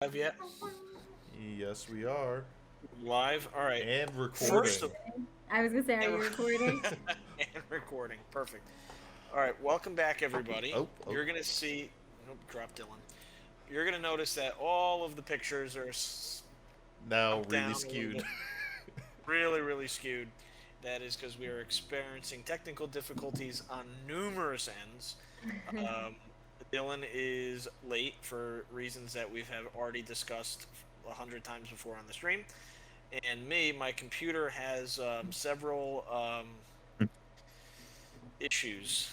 Live yet? Yes, we are. Live? All right. And First recording. of I was gonna say, are you recording? and recording. Perfect. All right. Welcome back, everybody. Oh. You're gonna see. Nope, drop Dylan. You're gonna notice that all of the pictures are Now up really down a little skewed. bit, really, really skewed. That is because we are experiencing technical difficulties on numerous ends. Um, Dylan is late for reasons that we've have already discussed 100 times before on the stream. And my computer has several issues,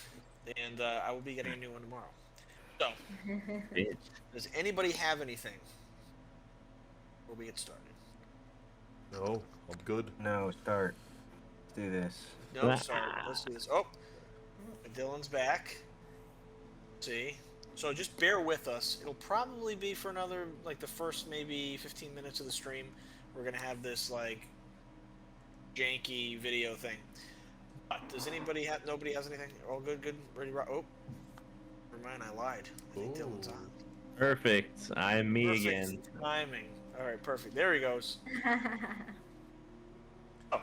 and I will be getting a new one tomorrow. So, does anybody have anything before we get started? No, I'm good. No, start. Let's do this. No, sorry. Let's do this. Oh, Dylan's back. See, so just bear with us. It'll probably be for another like the first maybe 15 minutes of the stream. We're gonna have this like janky video thing. But does anybody have? Nobody has anything? All good, good, ready? Oh, never mind. I lied. I think Ooh. Dylan's on. Perfect. I'm me Perfect again. timing. All right, perfect. There he goes. Oh. All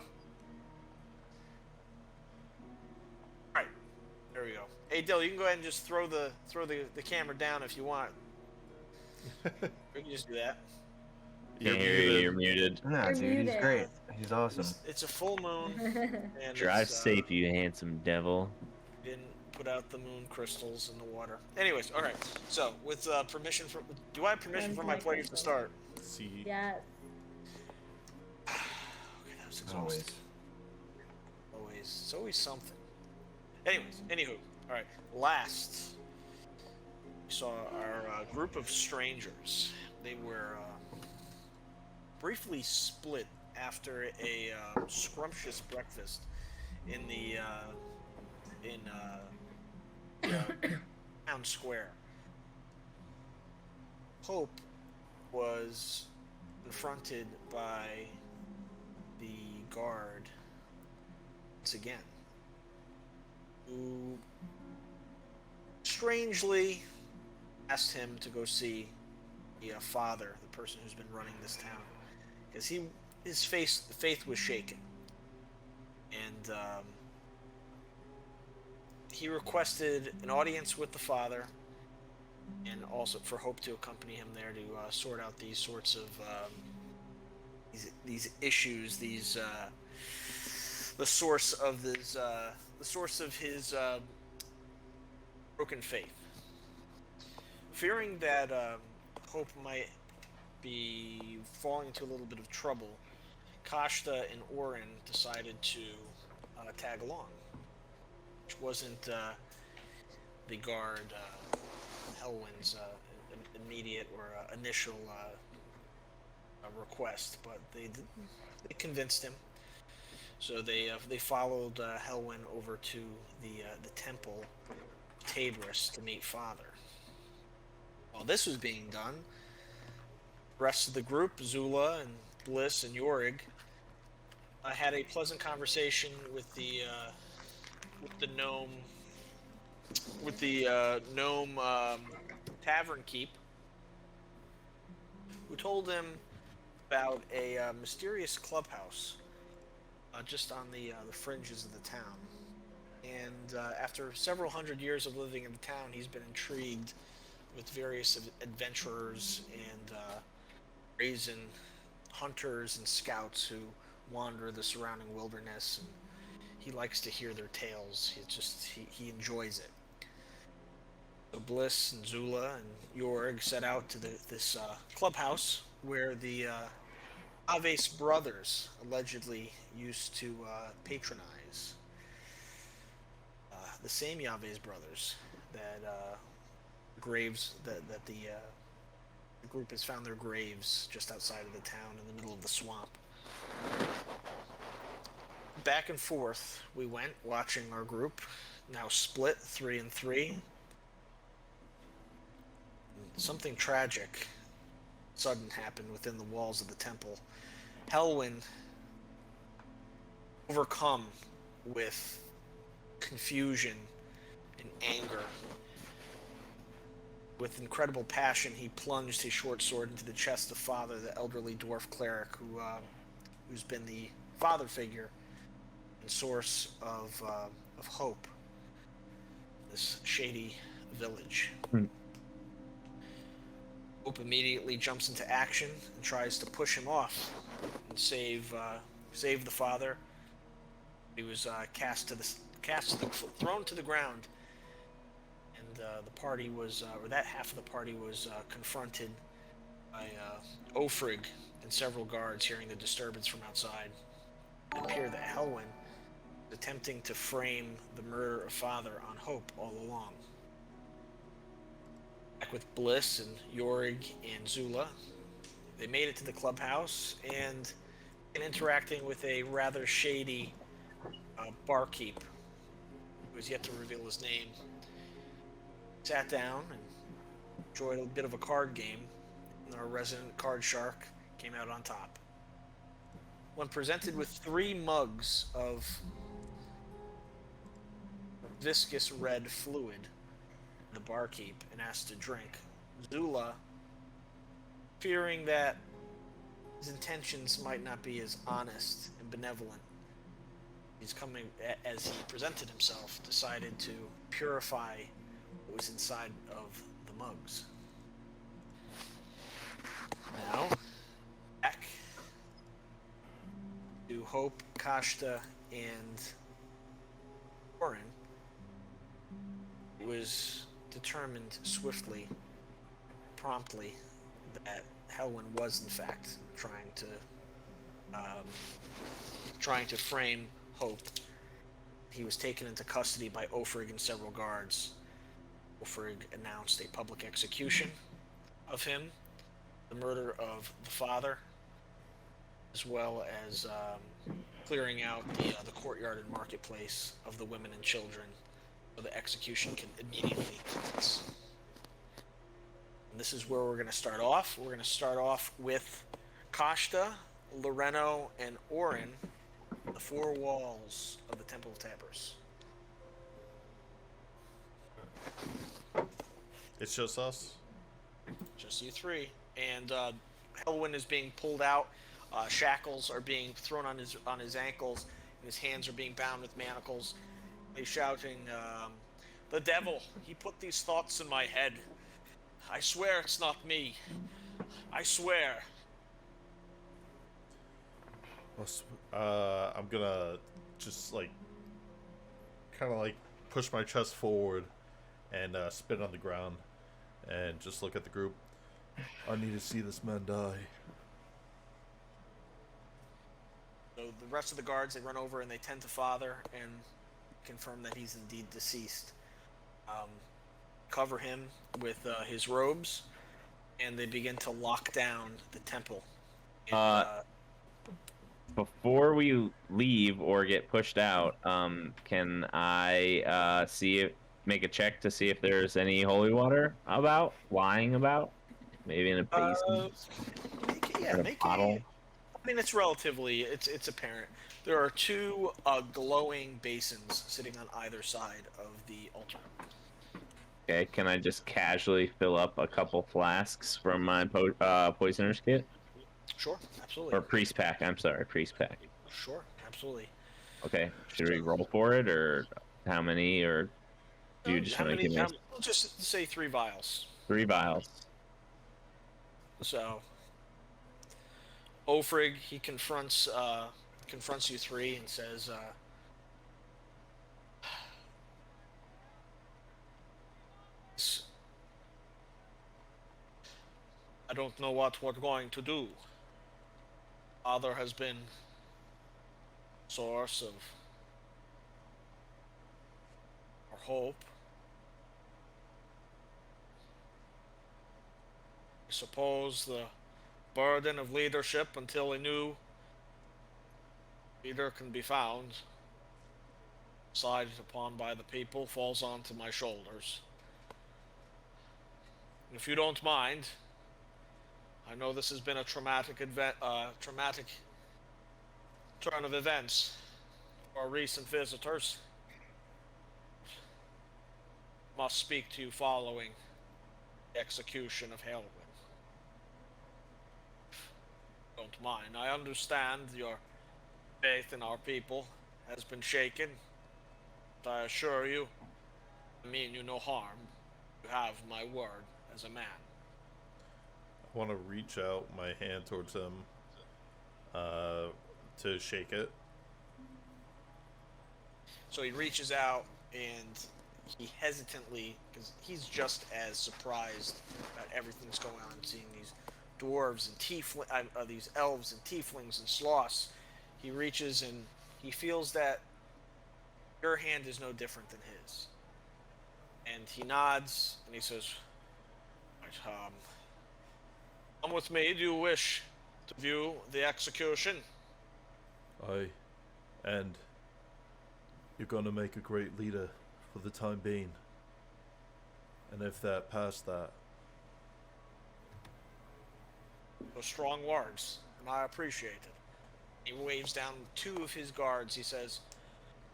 right. There we go. Hey, Dill, you can go ahead and just throw the camera down if you want. We can just do that. You're muted. No, You're dude, muted. he's great. He's awesome. It's a full moon. And Drive safe, you handsome devil. Didn't put out the moon crystals in the water. Anyways, all right. So, with permission from, do I have permission from my players to start? See. Yes. Okay, that was exhausting. Always. Always. It's always something. Anyways, anywho, all right. Last, we saw our group of strangers. They were briefly split after a scrumptious breakfast in the town square. Hope was confronted by the guard once again, who strangely asked him to go see the father, the person who's been running this town, because his faith was shaken, and he requested an audience with the father, and also for Hope to accompany him there to sort out these sorts of these issues, the source of his broken faith. Fearing that Hope might be falling into a little bit of trouble, Kashta and Orin decided to tag along, which wasn't the guard Helwyn's immediate or initial request, but they convinced him. So they followed Helwyn over to the temple of Tabris to meet Father. While this was being done, the rest of the group, Zula and Bliss and Yorig, had a pleasant conversation with the gnome tavern keep, who told him about a mysterious clubhouse just on the fringes of the town. And after several hundred years of living in the town, he's been intrigued with various adventurers and brazen hunters and scouts who wander the surrounding wilderness. And he likes to hear their tales. He enjoys it. So Bliss and Zula and Jorg set out to this clubhouse where the Aves brothers allegedly used to patronize. The same Yahweh's brothers that graves that the group has found their graves just outside of the town in the middle of the swamp. Back and forth we went, watching our group, now split 3 and 3. Something tragic sudden happened within the walls of the temple. Helwyn, overcome with confusion and anger, With incredible passion, he plunged his short sword into the chest of Father, the elderly dwarf cleric, who's been the father figure and source of hope in this shady village. Hope immediately jumps into action and tries to push him off and save the father. He was thrown to the ground, and the party was, or that half of the party was confronted by Ofrig and several guards hearing the disturbance from outside. It appeared that Helwyn was attempting to frame the murder of Father on Hope all along. Back with Bliss and Yorig and Zula, they made it to the clubhouse and interacting with a rather shady barkeep who was yet to reveal his name. Sat down and enjoyed a bit of a card game, and our resident card shark came out on top. When presented with 3 mugs of viscous red fluid, the barkeep, and asked to drink, Zula, fearing that his intentions might not be as honest and benevolent as he presented himself, decided to purify what was inside of the mugs. Now, back to Hope, Kashta, and Orin, was determined swiftly, promptly, that Helwyn was in fact trying to frame Hope. He was taken into custody by Ofrig and several guards. Ofrig announced a public execution of him, the murder of the father, as well as clearing out the courtyard and marketplace of the women and children, so the execution can immediately commence. And this is where we're going to start off. We're going to start off with Kashta, Loreno, and Orin, the 4 walls of the Temple of Tabers. It's just us. Just you 3. And Helwyn is being pulled out. Shackles are being thrown on his ankles, and his hands are being bound with manacles. He's shouting, "The devil! He put these thoughts in my head. I swear it's not me. I swear." I'm gonna just kind of push my chest forward and spit on the ground and just look at the group. I need to see this man die. So the rest of the guards, they run over and they tend to Father and confirm that he's indeed deceased. Cover him with his robes, and they begin to lock down the temple. And, Before we leave or get pushed out, can I make a check to see if there's any holy water lying about? Maybe in a basin? In a bottle? I mean, it's relatively, it's apparent. There are 2 glowing basins sitting on either side of the altar. Okay, can I just casually fill up a couple flasks from my poisoner's kit? Sure, absolutely. Or priest pack, I'm sorry, priest pack. Sure, absolutely. Okay, should we roll for it, or how many, or do you just want to give me... We'll just say 3 vials. 3 vials. So, Ofrig, he confronts you 3 and says, "I don't know what we're going to do. Father has been source of our hope. I suppose the burden of leadership until a new leader can be found, decided upon by the people, falls onto my shoulders. If you don't mind, I know this has been a traumatic turn of events for our recent visitors. Must speak to you following the execution of Whaelhaven. Don't mind. I understand your faith in our people has been shaken. But I assure you, I mean you no harm. You have my word as a man. I want to reach out my hand towards him to shake it. So he reaches out and he hesitantly, because he's just as surprised about everything that's going on, seeing these dwarves and these elves and tieflings and sloths. He reaches and he feels that your hand is no different than his. And he nods and he says, come with me. Do you wish to view the execution? Aye. And you're gonna make a great leader for the time being. And if that past that, Those strong words, and I appreciate it. He waves down two of his guards. He says,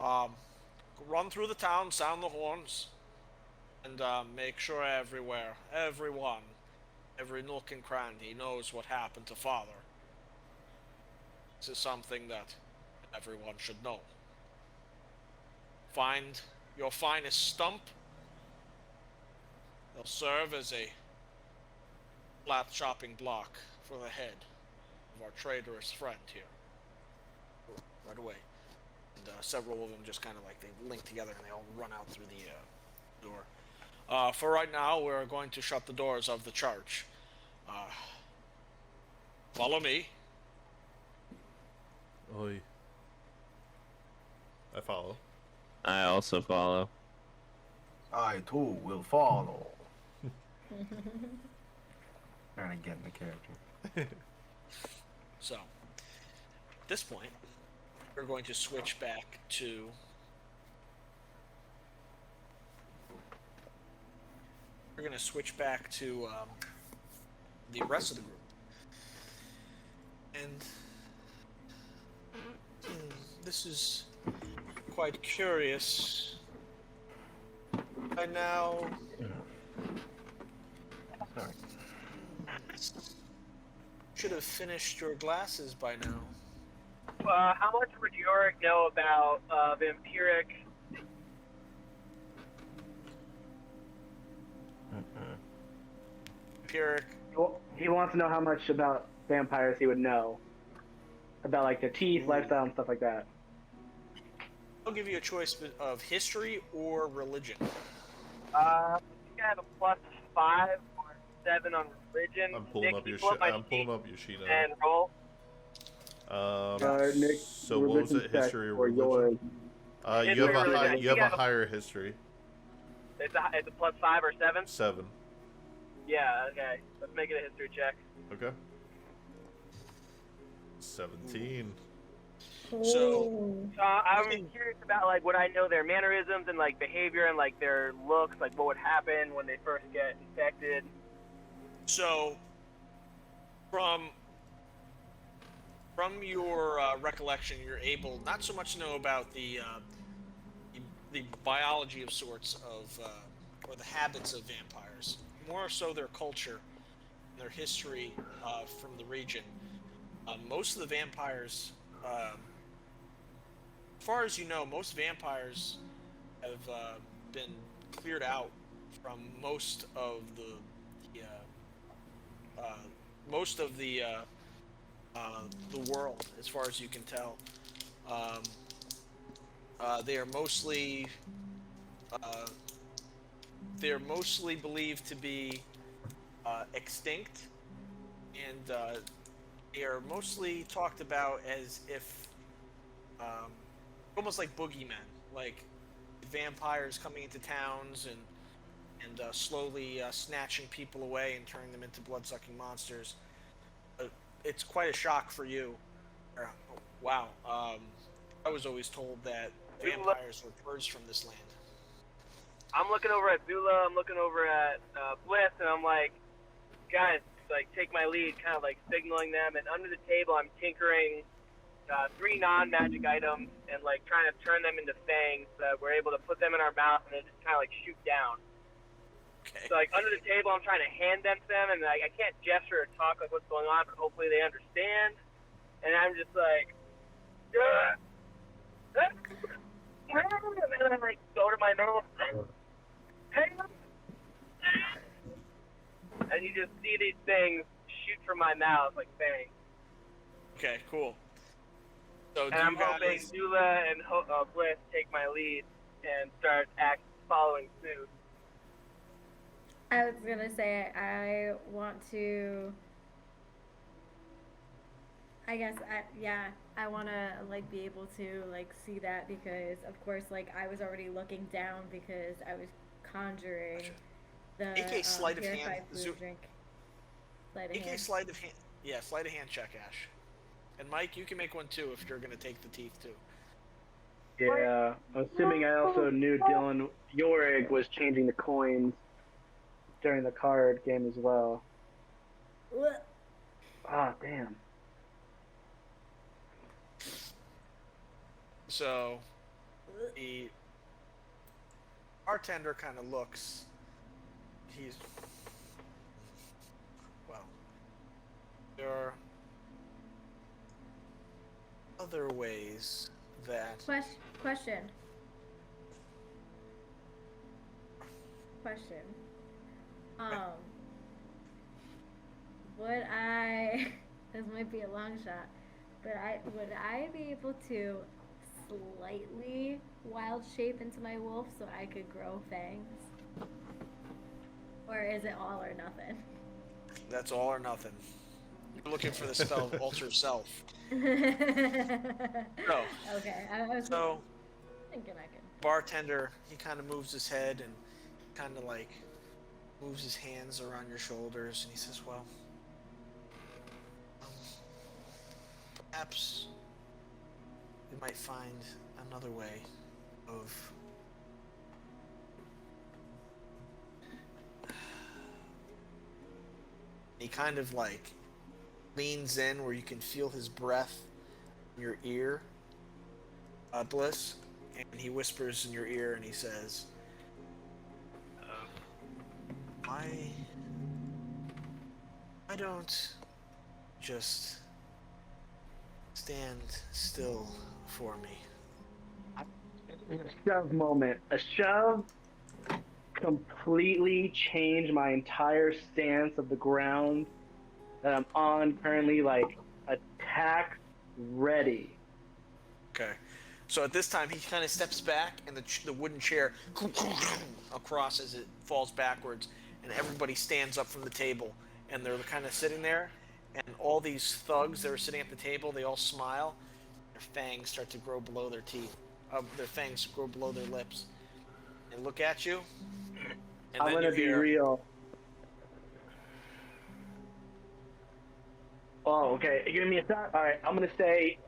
run through the town, sound the horns, and make sure everywhere, everyone, every nook and cranny knows what happened to Father. This is something that everyone should know. Find your finest stump. They'll serve as a flat chopping block for the head of our traitorous friend here. Right away. And several of them just kind of like they link together and they all run out through the door. For right now, we're going to shut the doors of the church. Follow me. Oi. I follow. I also follow. I too will follow. Trying to get in the character. So, at this point, we're going to switch back to the rest of the group. And this is quite curious. By now, Sorry. should have finished your glasses by now. How much would Yorick know about vampiric? Pyrrhic. He wants to know how much about vampires he would know. About like their teeth, lifestyle, and stuff like that. I'll give you a choice of history or religion. I think I have a +5 or 7 on religion. I'm pulling Nick, up your pull sheet. my I'm pulling sheet up your sheet now. and roll. Nick, So what was it? check History or for religion? History You have or a religion. you have You a got a- higher history. It's a +5 or 7. 7. Yeah. Okay. Let's make it a history check. Okay. 17. So- I'm curious about like would I know their mannerisms and like behavior and like their looks, like what would happen when they first get infected. So, from your recollection, you're able not so much to know about the biology of sorts of or the habits of vampires, more so their culture, and their history from the region. Most of the vampires, as far as you know, most vampires have been cleared out from most of the world, as far as you can tell. They are mostly believed to be extinct, and they are mostly talked about as if almost like boogeymen, like vampires coming into towns and slowly snatching people away and turning them into blood-sucking monsters. It's quite a shock for you. Wow. I was always told that vampires were purged from this land. I'm looking over at Zula, I'm looking over at Bliss, and I'm like, guys, like take my lead, kind of like signaling them. And under the table, I'm tinkering 3 non-magic items and like trying to turn them into fangs so that we're able to put them in our mouth and then just kind of like shoot down. Okay. So like under the table, I'm trying to hand them to them, and like I can't gesture or talk like what's going on, but hopefully they understand. And I'm just like, "Ugh." And then I like go to my mouth, and you just see these things shoot from my mouth like fangs. Okay, cool. So do And I'm you guys? hoping Dula and Bliss take my lead and start following suit. I was gonna say I want to. I guess I want to like be able to like see that because of course like I was already looking down because I was conjuring the AK sleight of hand. purified food drink. Sleight of AK hand. sleight of hand. Yeah, sleight of hand check, Ash. And Mike, you can make one too if you're gonna take the teeth too. Yeah, I'm assuming I also knew Dylan Yorig was changing the coins during the card game as well. Ugh. Ah, damn. So the bartender kind of looks. He's well. There are other ways that. Question. Would I? This might be a long shot, but would I be able to slightly wild shape into my wolf so I could grow fangs? Or is it all or nothing? That's all or nothing. You're looking for the spell of alter self. No. No. Okay, I was So thinking I could. bartender, he kind of moves his head and kind of like moves his hands around your shoulders, and he says, "Well, perhaps we might find another way of." He kind of like leans in where you can feel his breath in your ear, Bliss, and he whispers in your ear and he says, why don't just stand still for me? A shove moment. A shove completely changed my entire stance of the ground that I'm on currently, like attack ready. Okay. So at this time, he kind of steps back, and the wooden chair across as it falls backwards, and everybody stands up from the table, and they're kind of sitting there, and all these thugs that are sitting at the table, they all smile. Their fangs start to grow below their teeth. Their fangs grow below their lips. They look at you, and I'm then gonna you be hear, real. Oh, okay. Give me a thought. All right, I'm gonna say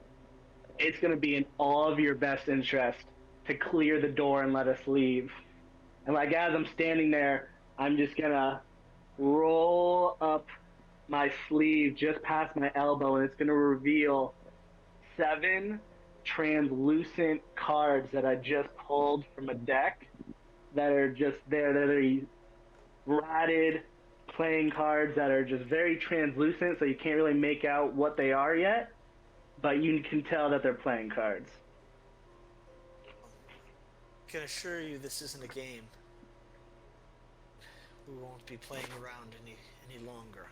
it's gonna be in all of your best interest to clear the door and let us leave. And like as I'm standing there, I'm just gonna roll up my sleeve just past my elbow, and it's gonna reveal 7 translucent cards that I just pulled from a deck that are just there. They're ratted playing cards that are just very translucent, so you can't really make out what they are yet, but you can tell that they're playing cards. I can assure you this isn't a game. We won't be playing around any longer.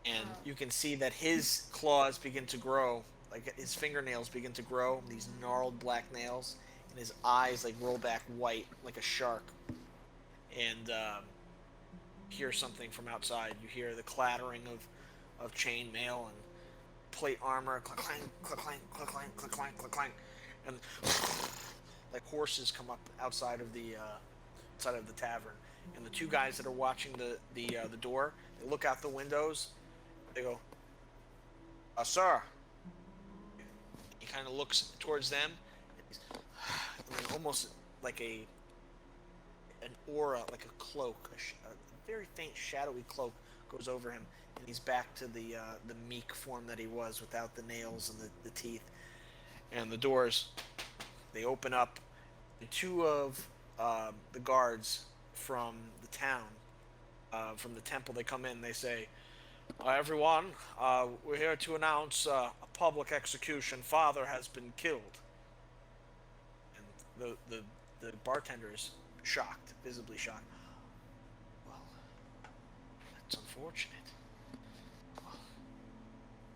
And you can see that his claws begin to grow, like his fingernails begin to grow, these gnarled black nails, and his eyes like roll back white like a shark. And hear something from outside. You hear the clattering of chain mail and plate armor, click clank, click clank, click clank, click clank, click clank, and like horses come up outside of the tavern. And the 2 guys that are watching the door, they look out the windows. They go, sir. He kind of looks towards them, and then almost like an aura, like a cloak, a very faint, shadowy cloak goes over him, and he's back to the meek form that he was without the nails and the teeth. And the doors, they open up, and 2 of the guards from the town. From the temple, they come in. They say, "Everyone, we're here to announce a public execution. Father has been killed." And the bartender is shocked, visibly shocked. Well, that's unfortunate.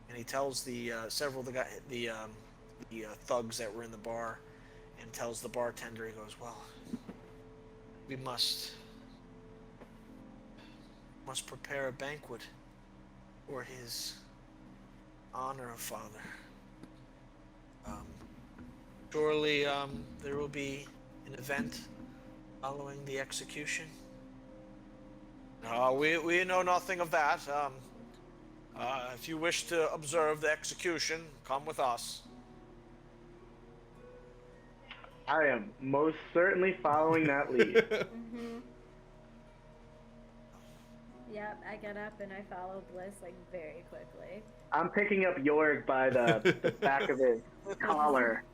And he tells the several of the thugs that were in the bar, and tells the bartender. He goes, "Well, we must prepare a banquet for his honor of father. Surely there will be an event following the execution." We know nothing of that. If you wish to observe the execution, come with us. I am most certainly following that lead. Mm-hmm. Yep, I get up and I follow Bliss like very quickly. I'm picking up York by the back of his collar.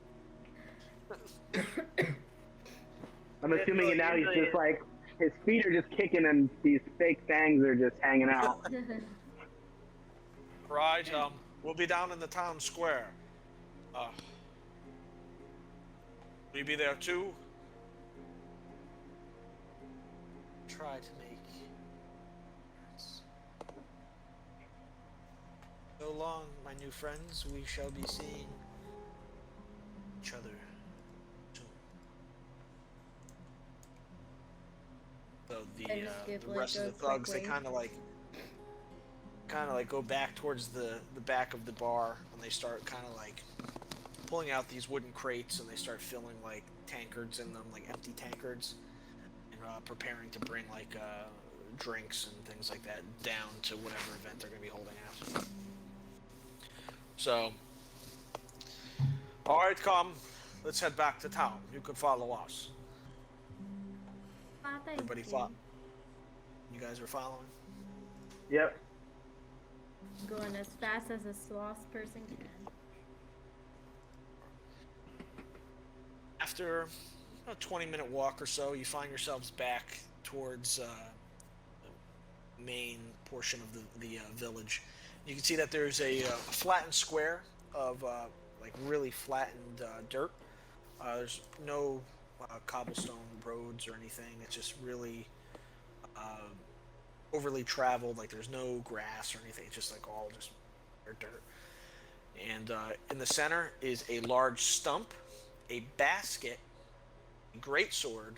I'm assuming now he's just like, his feet are just kicking and these fake fangs are just hanging out. Right, we'll be down in the town square. Will you be there too? Try to make so long, my new friends, we shall be seeing each other soon. So the rest of the thugs, they kind of like go back towards the back of the bar, and they start kind of like pulling out these wooden crates, and they start filling like tankards in them, like empty tankards, and preparing to bring like drinks and things like that down to whatever event they're going to be holding after. So, all right, come. Let's head back to town. You can follow us. Everybody follow. You guys are following? Yep. Going as fast as a sloth person can. After a 20-minute walk or so, you find yourselves back towards the main portion of the village. You can see that there's a flattened square of like really flattened dirt. There's no cobblestone roads or anything. It's just really overly traveled. Like there's no grass or anything. It's just like all just dirt. And in the center is a large stump, a basket, a greatsword,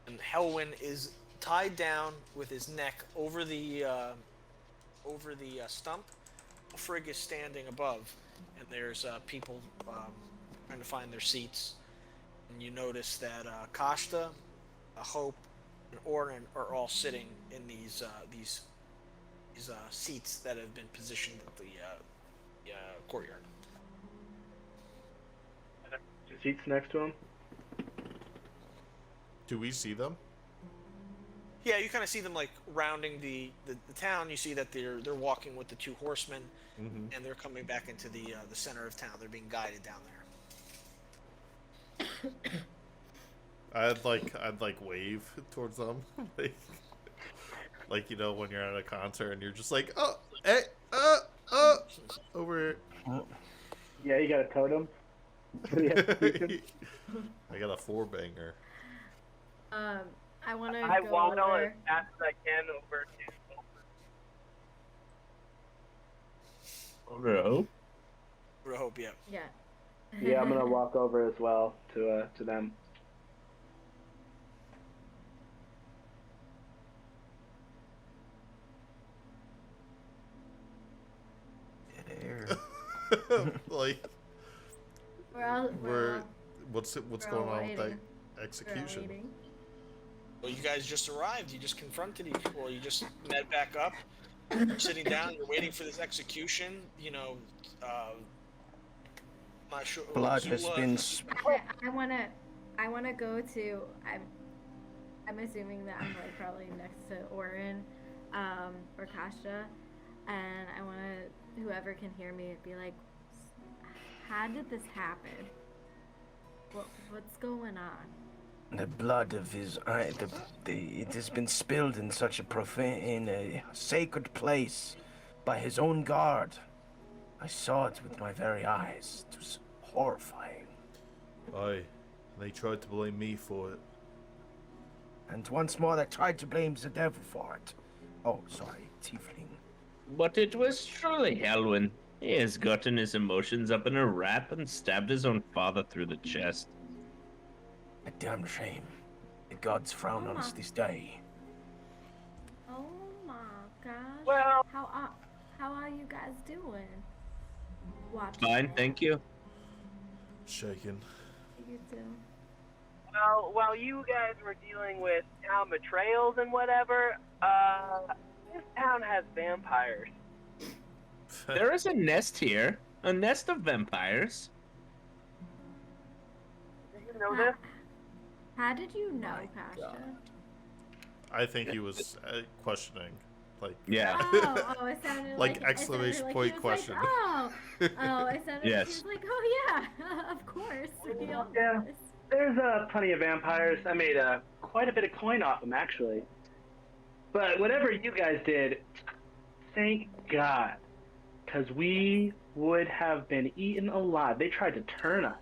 and Helwyn is tied down with his neck over the stump. Frigg is standing above, and there's people trying to find their seats. And you notice that Kashta, Hope, and Orin are all sitting in these seats that have been positioned at the courtyard. Seats next to him. Do we see them? Yeah, you kind of see them like rounding the town. You see that they're walking with the two horsemen, Mm-hmm. and they're coming back into the center of town. They're being guided down there. I'd like wave towards them, like you know when you're at a concert and you're just like, oh, hey, over here. Yeah, you got a totem. For the execution. I got a 4-banger. I want to I go waddle over. as fast as I can over to. Hope, yeah. Yeah. Yeah, I'm gonna walk over as well to them. Like what's we're going all on with that waiting. execution? Well, you guys just arrived. You just confronted each other. You just met back up. You're sitting down. You're waiting for this execution. You know, not sure. Blood has Zula- been I wanna go to. I'm assuming that I'm like probably next to Orin, or Kasha, and I wanna whoever can hear me be like, how did this happen? What's going on? The blood of his it has been spilled in such a in a sacred place by his own guard. I saw it with my very eyes. It was horrifying. Aye, they tried to blame me for it. And once more they tried to blame the devil for it. Oh, sorry, tiefling. But it was truly Helwyn. He has gotten his emotions up in a wrap and stabbed his own father through the chest. A damn shame. The gods frown on us this day. Oh my gosh. Well- how are you guys doing? Watching Fine, that? thank you. Shaken. You too. Well, while you guys were dealing with town betrayals and whatever, this town has vampires. There is a nest here. A nest of vampires. Did you know this? How did you know, Pasha? I think he was questioning. Like, Yeah. Oh, it sounded Like like exclamation it sounded point like question. He was like, oh, it sounded Yes. like he was like, oh yeah, of course. We all Yeah. know this. There's plenty of vampires. I made quite a bit of coin off them, actually. But whatever you guys did, thank God. Because we would have been eaten alive. They tried to turn us.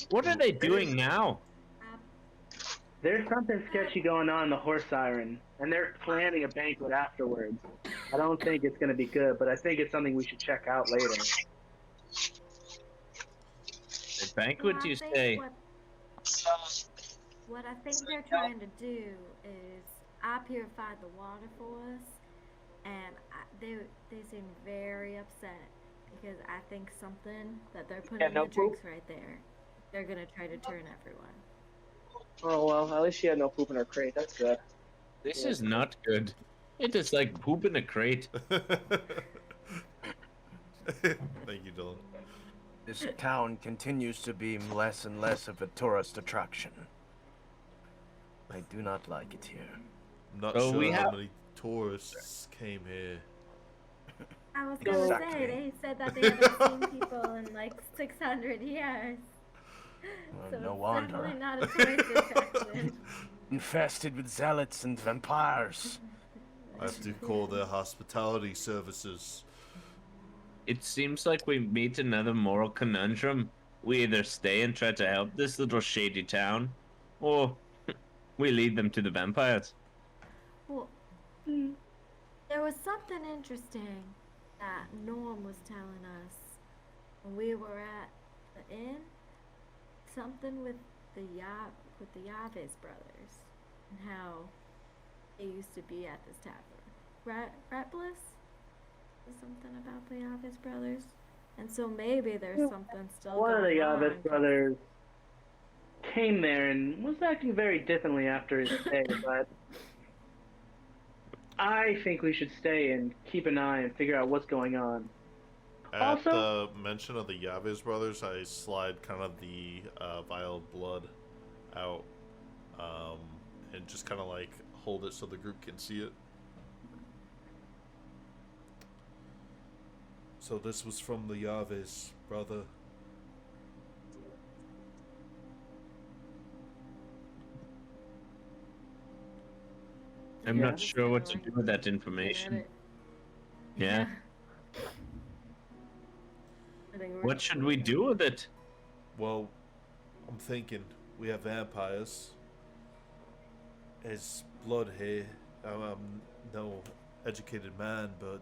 What are they doing now? There's something sketchy going on in the Horse Siren, and they're planning a banquet afterwards. I don't think it's going to be good, but I think it's something we should check out later. A banquet, you I think say? What I think they're trying to do is I purified the water for us, and they seem very upset because I think something that they're putting in no the drinks right there, they're gonna try to turn everyone. Oh, well, at least she had no poop in her crate. That's good. This is not good. It is like poop in a crate. Thank you, Dylan. This town continues to be less and less of a tourist attraction. I do not like it here. I'm not So sure we how have- many tourists came here. I was gonna Exactly. say they said that they haven't seen people in like 600 years. Well, So no it's wonder. definitely not a tourist attraction. Infested with zealots and vampires. I have to call their hospitality services. It seems like we meet another moral conundrum. We either stay and try to help this little shady town, or we lead them to the vampires. Well, there was something interesting that Norm was telling us when we were at the inn. Something with the Yaves brothers and how they used to be at this tavern. Rat Bliss? Something about the Yaves brothers, and so maybe there's something still One of the going on. Yavis brothers came there and was acting very differently after his stay, but I think we should stay and keep an eye and figure out what's going on. At Also- the mention of the Yaves brothers, I slide kind of the vial of blood out, and just kind of like hold it so the group can see it. So this was from the Yaves, brother. I'm Yeah, not that's sure what to kinda do like with that looking at information. it. Yeah. I think we're What should we do with it? Well, I'm thinking we have vampires. There's blood here. I'm no educated man, but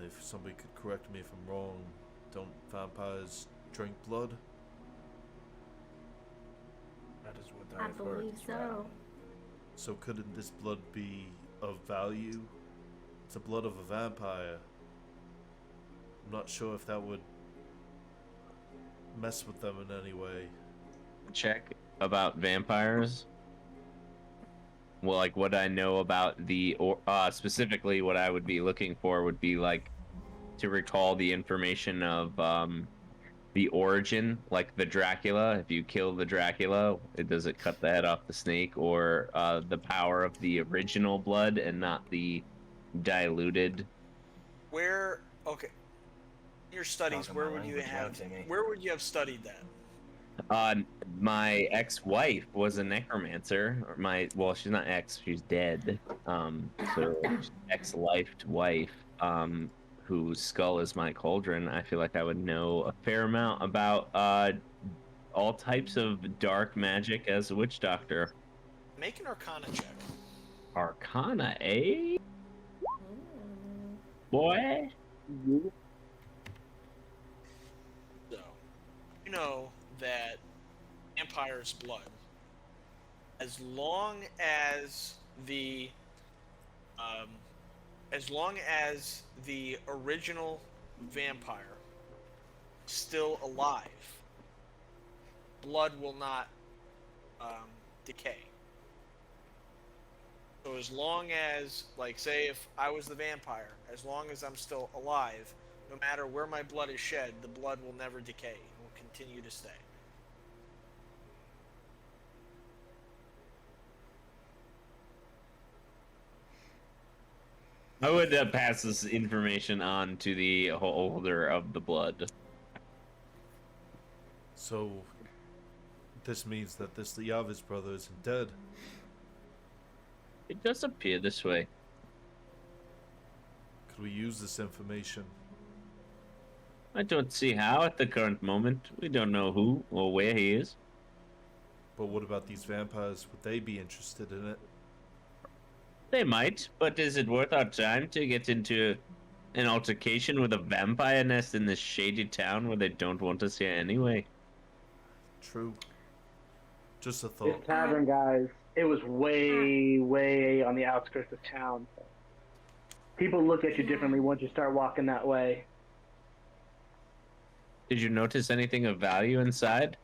if somebody could correct me if I'm wrong, don't vampires drink blood? That is what I I've heard. believe as well. so. So couldn't this blood be of value? It's the blood of a vampire. I'm not sure if that would mess with them in any way. Check about vampires. Well, like what I know about the, or specifically what I would be looking for would be like to recall the information of the origin, like the Dracula. If you kill the Dracula, does it cut the head off the snake, or the power of the original blood and not the diluted? Okay. In your studies, Talking where my would you language now, have Timmy. where would you have studied that? My ex-wife was a necromancer. Well, she's not ex, she's dead. So she's ex-lifed wife. Whose skull is my cauldron. I feel like I would know a fair amount about all types of dark magic as a witch doctor. Make an Arcana check. Arcana, eh? Boy. So, you know that vampire's blood, as long as the original vampire is still alive, blood will not decay. So as long as, like, say if I was the vampire, as long as I'm still alive, no matter where my blood is shed, the blood will never decay. It will continue to stay. I would pass this information on to the holder of the blood. So, this means that this Yavis brother isn't dead. It does appear this way. Could we use this information? I don't see how at the current moment. We don't know who or where he is. But what about these vampires? Would they be interested in it? They might, but is it worth our time to get into an altercation with a vampire nest in this shady town where they don't want us here anyway? True. Just a This thought. tavern, guys, it was way on the outskirts of town. People look at you differently once you start walking that way. Did you notice anything of value inside?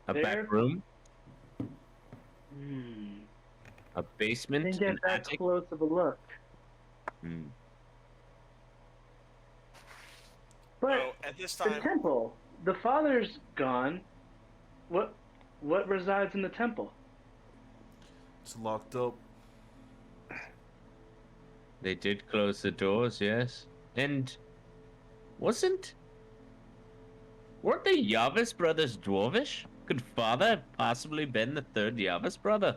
A There? back room? A I basement? didn't get An that attic? close of a look. Hmm. But So at this the time, temple, the father's gone. What resides in the temple? It's locked up. They did close the doors, yes. And weren't the Yavis brothers dwarvish? Could father have possibly been the third Yavis brother?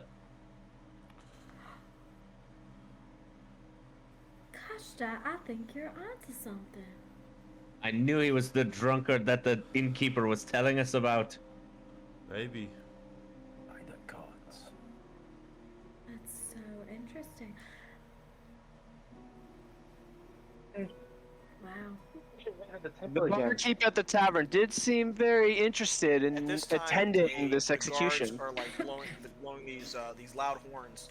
Kashta, I think you're onto something. I knew he was the drunkard that the innkeeper was telling us about. Maybe. By the gods. That's so interesting. Wow. The barkeep at the tavern did seem very interested at in this time, attending this the execution. guards are like blowing these loud horns,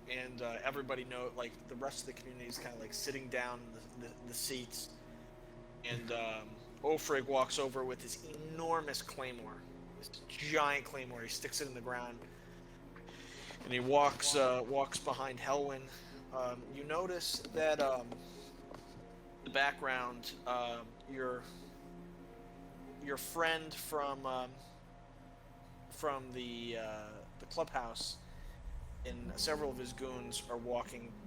and everybody know, like, the rest of the community is kind of like sitting down in the seats, and Ulfrig walks over with his enormous claymore, this giant claymore. He sticks it in the ground, and he walks behind Helwyn. You notice that the background, your friend from the clubhouse and several of his goons are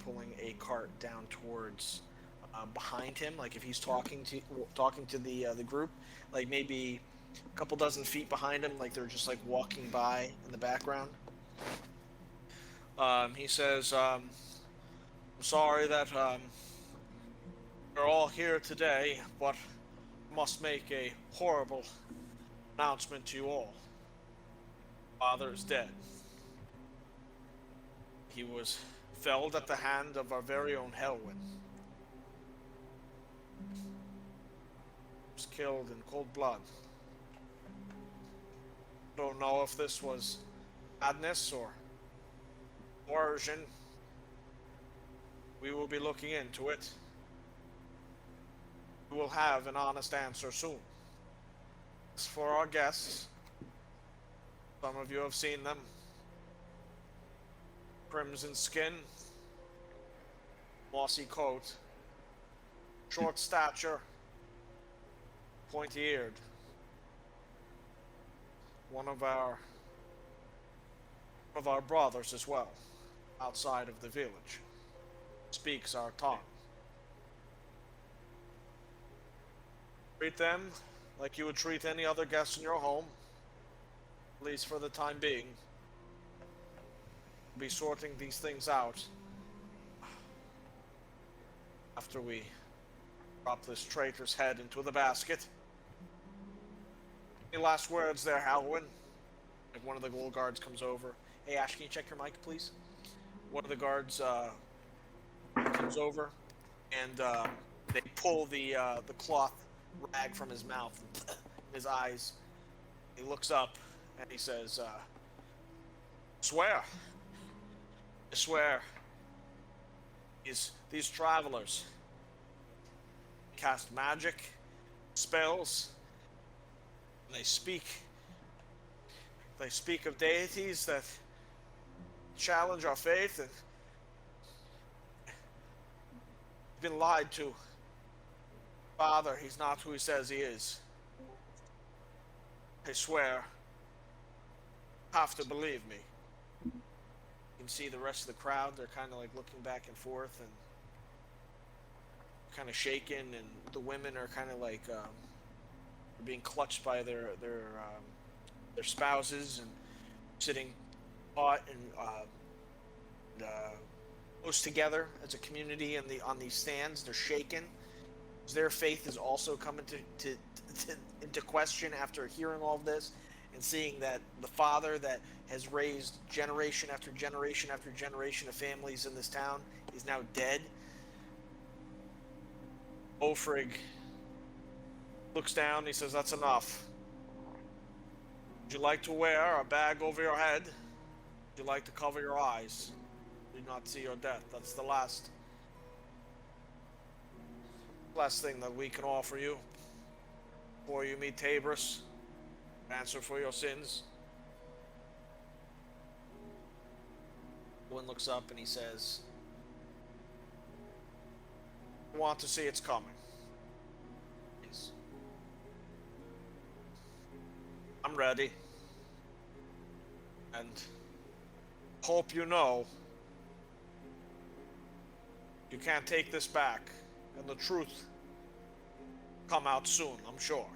pulling a cart down towards behind him. Like, if he's talking to the group, like maybe a couple dozen feet behind him, like they're just like walking by in the background. He says, I'm sorry that we're all here today, but I must make a horrible announcement to you all. Father is dead. He was felled at the hand of our very own Helwyn. He was killed in cold blood. Don't know if this was madness or coercion. We will be looking into it. We will have an honest answer soon. As for our guests, some of you have seen them. Crimson skin, mossy coat, short stature, pointy-eared. One of our brothers as well, outside of the village, speaks our tongue. Treat them like you would treat any other guest in your home, at least for the time being. We'll be sorting these things out after we drop this traitor's head into the basket. Any last words there, Halloween? Like one of the gold guards comes over. Hey, Ash, can you check your mic, please? One of the guards comes over, and they pull the cloth rag from his mouth, and his eyes. He looks up, and he says, "Swear. I swear. These travelers cast magic, spells, and they speak of deities that challenge our faith, and been lied to. Father, he's not who he says he is. I swear. Have to believe me." You can see the rest of the crowd. They're kind of like looking back and forth and kind of shaken, and the women are kind of like being clutched by their spouses and sitting taut and close together as a community on these stands. They're shaken. Their faith is also coming into question after hearing all of this and seeing that the father that has raised generation after generation after generation of families in this town is now dead. Ulfrig looks down and he says, "That's enough. Would you like to wear a bag over your head? Would you like to cover your eyes? Do not see your death. That's the last thing that we can offer you before you meet Tabris. Answer for your sins." One looks up and he says, "I want to see it's coming. Please. I'm ready. And hope you know you can't take this back, and the truth come out soon, I'm sure."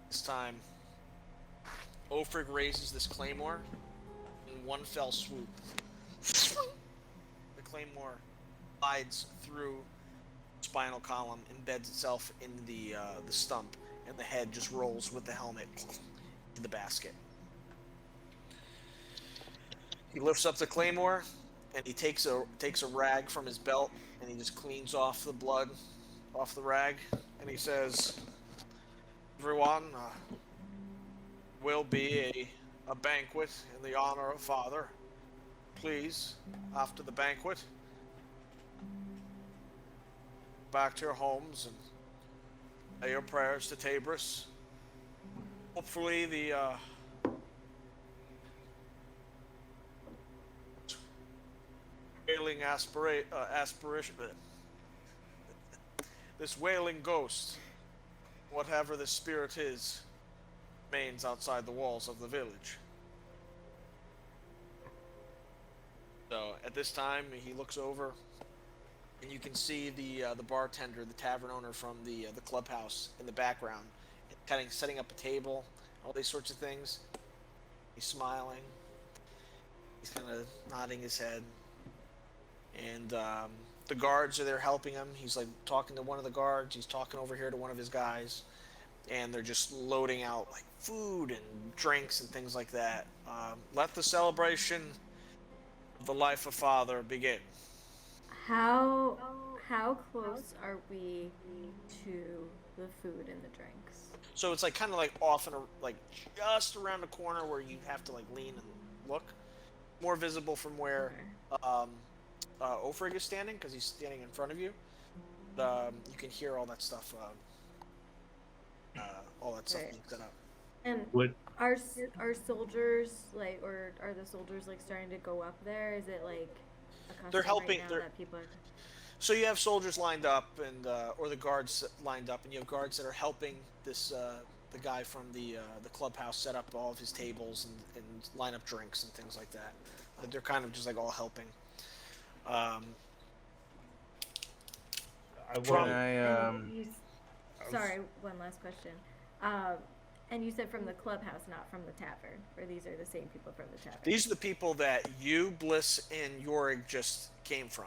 This time, Ulfrig raises this claymore in one fell swoop. The claymore glides through the spinal column, embeds itself in the stump, and the head just rolls with the helmet to the basket. He lifts up the claymore, and he takes a rag from his belt, and he just cleans off the blood off the rag, and he says, "Everyone, will be a banquet in the honor of Father. Please, after the banquet, back to your homes and say your prayers to Tabris. Hopefully the wailing aspiration, this wailing ghost, whatever the spirit is, remains outside the walls of the village." So at this time, he looks over, and you can see the bartender, the tavern owner from the clubhouse in the background, kind of setting up a table, all these sorts of things. He's smiling. He's kind of nodding his head, and the guards are there helping him. He's like talking to one of the guards. He's talking over here to one of his guys, and they're just loading out like food and drinks and things like that. Let the celebration of the life of Father begin. How close are we to the food and the drinks? So it's like kind of like off in like just around the corner where you have to like lean and look. More visible from where Ulfrig is standing, because he's standing in front of you. You can hear all that stuff. All that stuff being set up. And Would are soldiers like, or are the soldiers like starting to go up there? Is it like a custom They're helping. right now that people are... So you have soldiers lined up, and or the guards lined up, and you have guards that are helping this the guy from the clubhouse set up all of his tables and line up drinks and things like that. They're kind of just like all helping. I From- want. And you, I was- sorry, one last question. And you said from the clubhouse, not from the tavern, or these are the same people from the tavern? These are the people that you, Bliss, and Yorick just came from.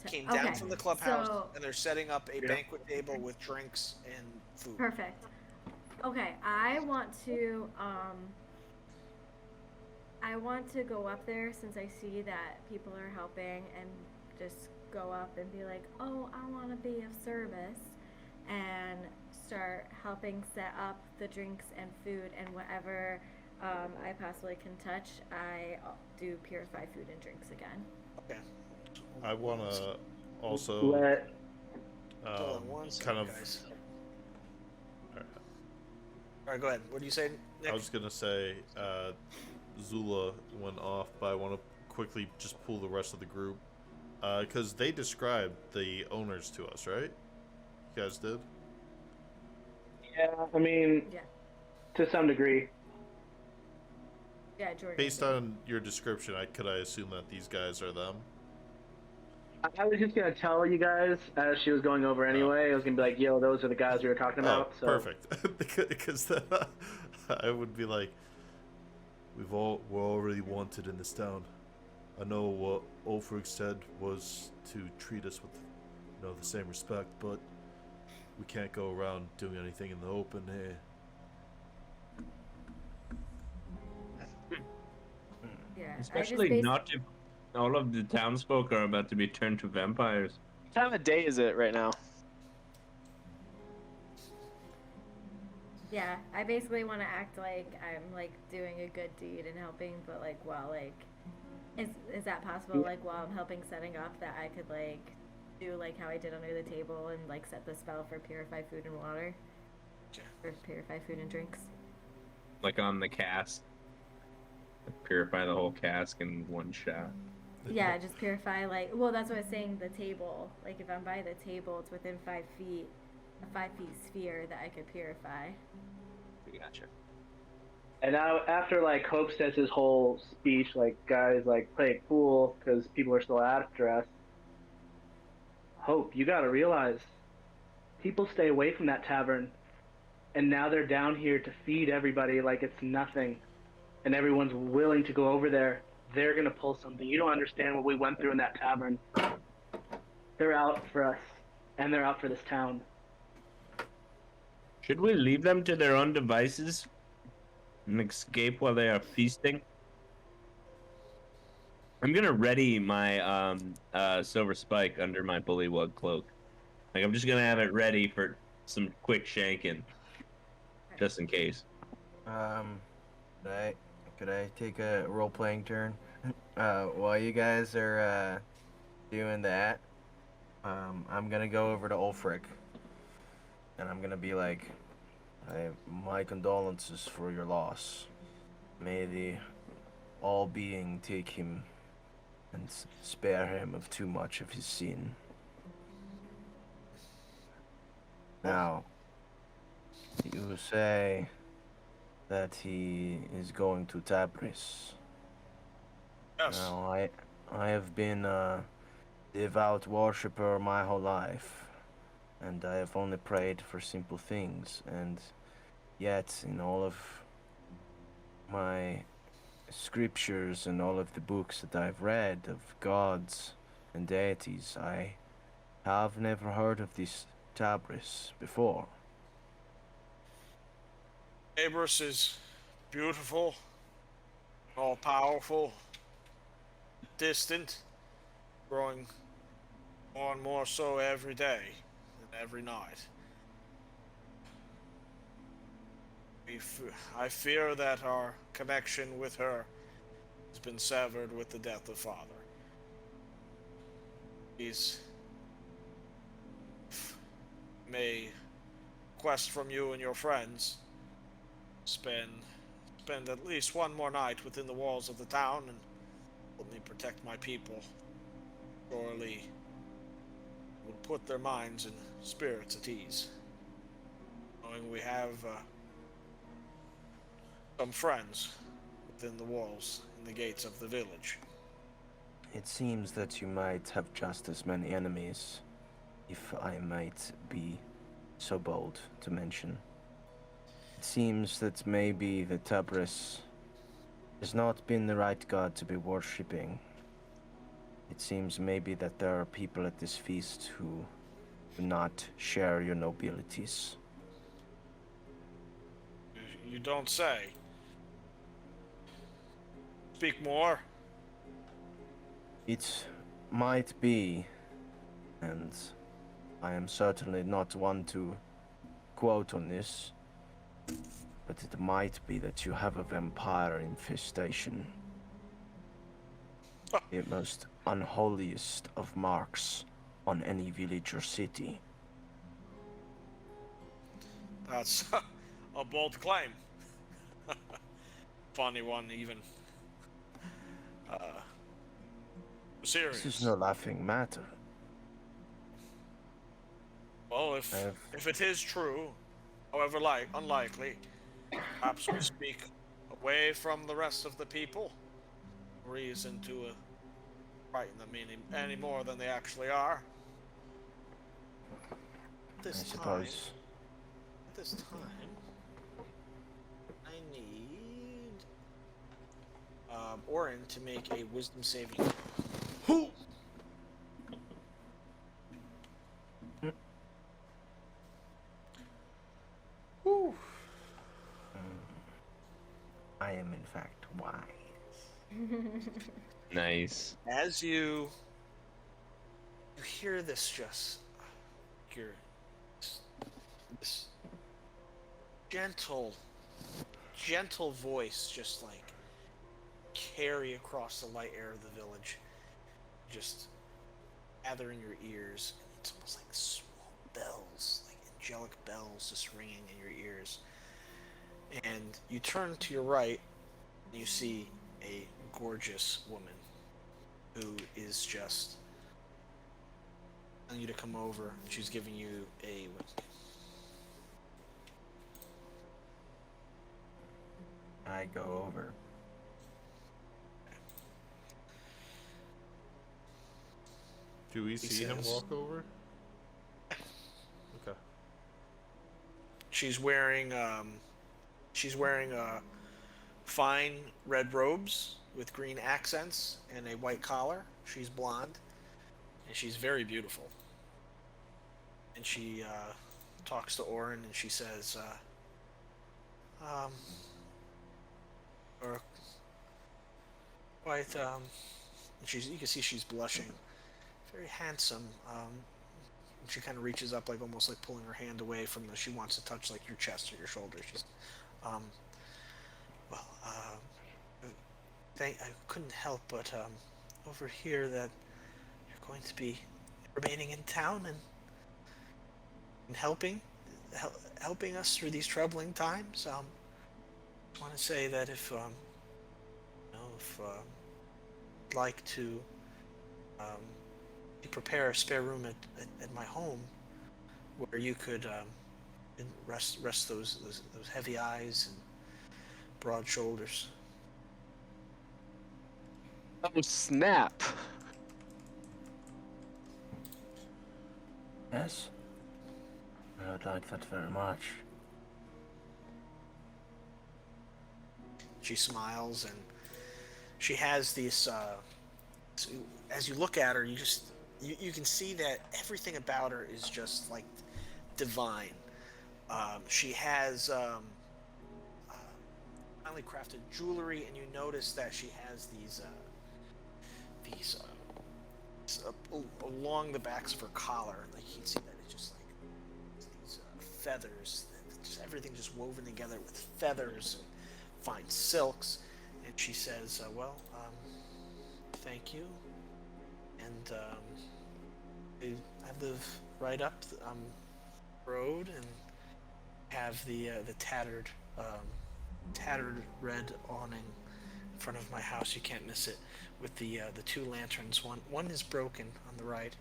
Came down from the clubhouse, so, and they're setting up a banquet table with drinks and food. perfect. Okay, I want to go up there since I see that people are helping and just go up and be like, oh, I want to be of service, and start helping set up the drinks and food and whatever I possibly can touch. I do purify food and drinks again. Okay. I want to also Let Hold on one second, kind of. guys. All right, go ahead. What do you say, Nick? I was gonna say Zula went off, but I want to quickly just pull the rest of the group because they described the owners to us, right? You guys did. yeah, I mean, Yeah. to some degree. Yeah, Jordan. Based on your description, could I assume that these guys are them? I was just gonna tell you guys as she was going over anyway. I was gonna be like, "Yo, those are the guys we were talking about." Oh, So perfect. Because then I would be like, we're already wanted in this town. I know what Ulfric said was to treat us with, the same respect, but we can't go around doing anything in the open here. Yeah, I just Especially not if all of the townsfolk are about to be turned to vampires. What time of day is it right now? Yeah, I basically want to act like I'm like doing a good deed and helping, but like while like, is that possible? Like while I'm helping setting up, that I could like do like how I did under the table and like set the spell for purify food and water, or purify food and drinks. Like on the cask. Purify the whole cask in one shot. Yeah, just purify like. Well, that's what I was saying. The table, like if I'm by the table, it's within 5 feet, a 5 feet sphere that I could purify. We gotcha. And now, after like Hope says his whole speech, like guys, like play it cool because people are still after us. Hope, you gotta realize, people stay away from that tavern, and now they're down here to feed everybody like it's nothing, and everyone's willing to go over there. They're gonna pull something. You don't understand what we went through in that tavern. They're out for us, and they're out for this town. Should we leave them to their own devices and escape while they are feasting? I'm gonna ready my silver spike under my bullywug cloak. Like I'm just gonna have it ready for some quick shanking, just in case. Could I take a role-playing turn? While you guys are doing that, I'm gonna go over to Ulfric, and I'm gonna be like, my condolences for your loss. May the All-Being take him and spare him of too much of his sin. Now, you say that he is going to Tabris. Yes. Now, I have been a devout worshipper my whole life, and I have only prayed for simple things, and yet in all of my scriptures and all of the books that I've read of gods and deities, I have never heard of this Tabris before. Tabris is beautiful, all powerful, distant, growing more and more so every day and every night. I fear that our connection with her has been severed with the death of Father. Please may request from you and your friends spend at least one more night within the walls of the town and help me protect my people. Surely would put their minds and spirits at ease, knowing we have some friends within the walls and the gates of the village. It seems that you might have just as many enemies. if I might be so bold to mention. It seems that maybe the Tabris has not been the right god to be worshipping. It seems maybe that there are people at this feast who do not share your nobilities. You don't say. Speak more. It might be, and I am certainly not one to quote on this, but it might be that you have a vampire infestation. The most unholiest of marks on any village or city. That's a bold claim. Funny one, even. Serious. This is no laughing matter. Well, if it is true, however unlikely, perhaps we speak away from the rest of the people. Reason to frighten them any more than they actually are. I suppose. At this time, I need Orin to make a wisdom saving throw. Who? Whew. I am in fact wise. Nice. As you hear this, just hear this gentle voice just like carry across the light air of the village, just gather in your ears, and it's almost like small bells, like angelic bells just ringing in your ears. And you turn to your right, and you see a gorgeous woman who is just telling you to come over, and she's giving you a I go over. Do we see him says- walk over? Okay. she's wearing fine red robes with green accents and a white collar. She's blonde, and she's very beautiful. And she talks to Orin, and she says, or quite, and you can see she's blushing. Very handsome. And she kind of reaches up, like almost like pulling her hand away from she wants to touch like your chest or your shoulder. She's, I couldn't help but overhear that you're going to be remaining in town and helping us through these troubling times. I want to say that if you'd like to prepare a spare room at my home where you could rest those heavy eyes and broad shoulders. Oh snap! Yes. I would like that very much. She smiles, and she has these. As you look at her, you can see that everything about her is just like divine. She has finely crafted jewelry, and you notice that she has these along the backs of her collar. Like you can see that it's just like these feathers. Just everything just woven together with feathers and fine silks. And she says, thank you. And I live right up the road and have the tattered red awning in front of my house. You can't miss it, with the two lanterns. One is broken on the right.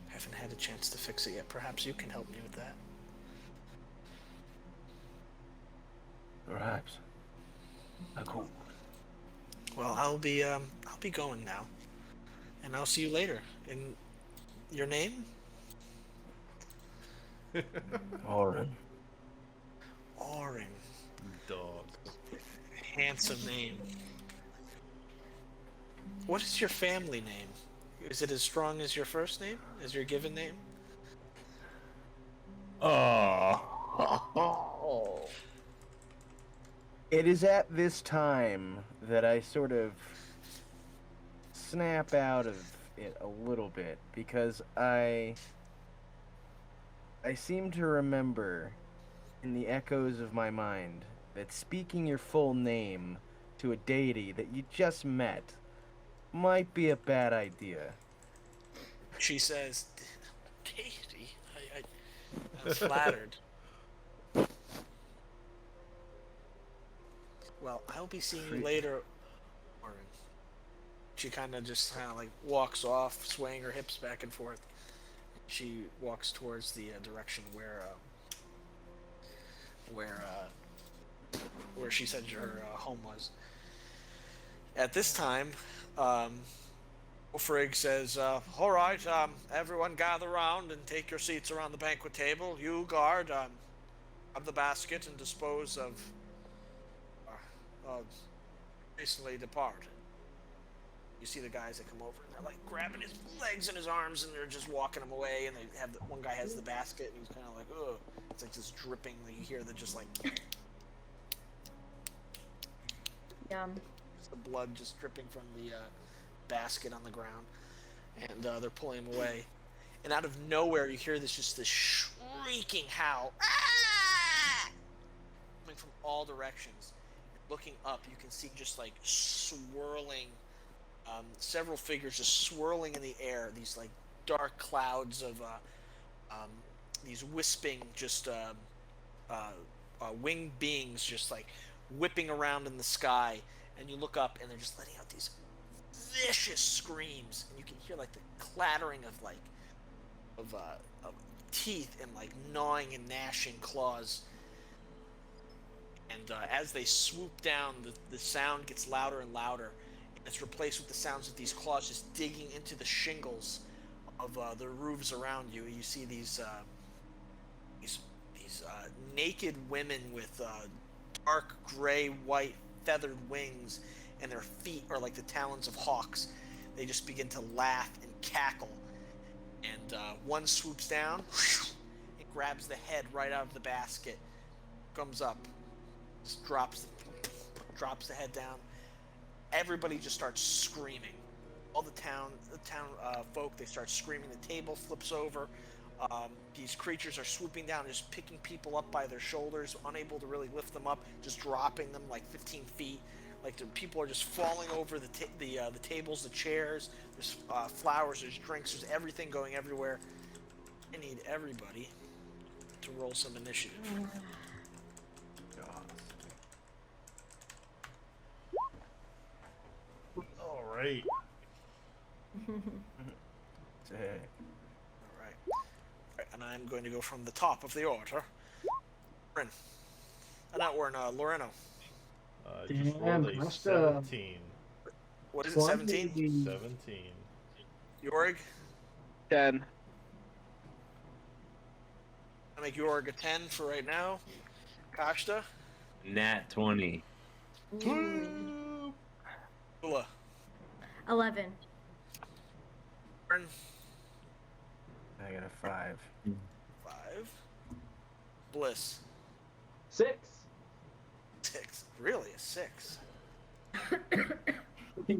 Haven't had a chance to fix it yet. Perhaps you can help me with that. Perhaps. Cool. Well, I'll be going now, and I'll see you later. And Your name? Orin. Orin. Dog. Handsome name. What is your family name? Is it as strong as your first name? As your given name? Oh. It is at this time that I sort of snap out of it a little bit because I seem to remember in the echoes of my mind that speaking your full name to a deity that you just met might be a bad idea. She says, Katie, I'm flattered. Well, I'll be seeing you later, Orin. She kind of just like walks off, swaying her hips back and forth. She walks towards the direction where she said her home was. At this time, Frigg says, all right, everyone gather around and take your seats around the banquet table. You, guard, grab the basket and dispose of recently departed. You see the guys that come over and they're like grabbing his legs and his arms and they're just walking him away, and they have one guy has the basket and he's kind of like, oh, it's like just dripping. You hear that just like Yum. the blood just dripping from the basket on the ground, and they're pulling him away. And out of nowhere, you hear this shrieking howl, coming from all directions. Looking up, you can see just like swirling, several figures just swirling in the air. These like dark clouds of these wisping, just winged beings, just like whipping around in the sky. And you look up, and they're just letting out these vicious screams, and you can hear like the clattering of teeth and like gnawing and gnashing claws. And as they swoop down, the sound gets louder and louder. And it's replaced with the sounds of these claws just digging into the shingles of the roofs around you. You see these naked women with dark gray, white, feathered wings, and their feet are like the talons of hawks. They just begin to laugh and cackle. And one swoops down, and grabs the head right out of the basket, comes up, just drops the head down. Everybody just starts screaming. All the town folk, they start screaming. The table flips over. These creatures are swooping down, just picking people up by their shoulders, unable to really lift them up, just dropping them like 15 feet. Like the people are just falling over the tables, the chairs. There's flowers, there's drinks, there's everything going everywhere. I need everybody to roll some initiative. All right. All right, and I'm going to go from the top of the order. Orin. Not Orin, Loreno. Just Damn, rolled a must, 17. What is it, 17? 17. Jorg? 10. I'll make Jorg a 10 for right now. Kashta? Nat 20. Ula? 11. Orin? I got a 5. 5. Bliss? 6. 6. Really, a 6?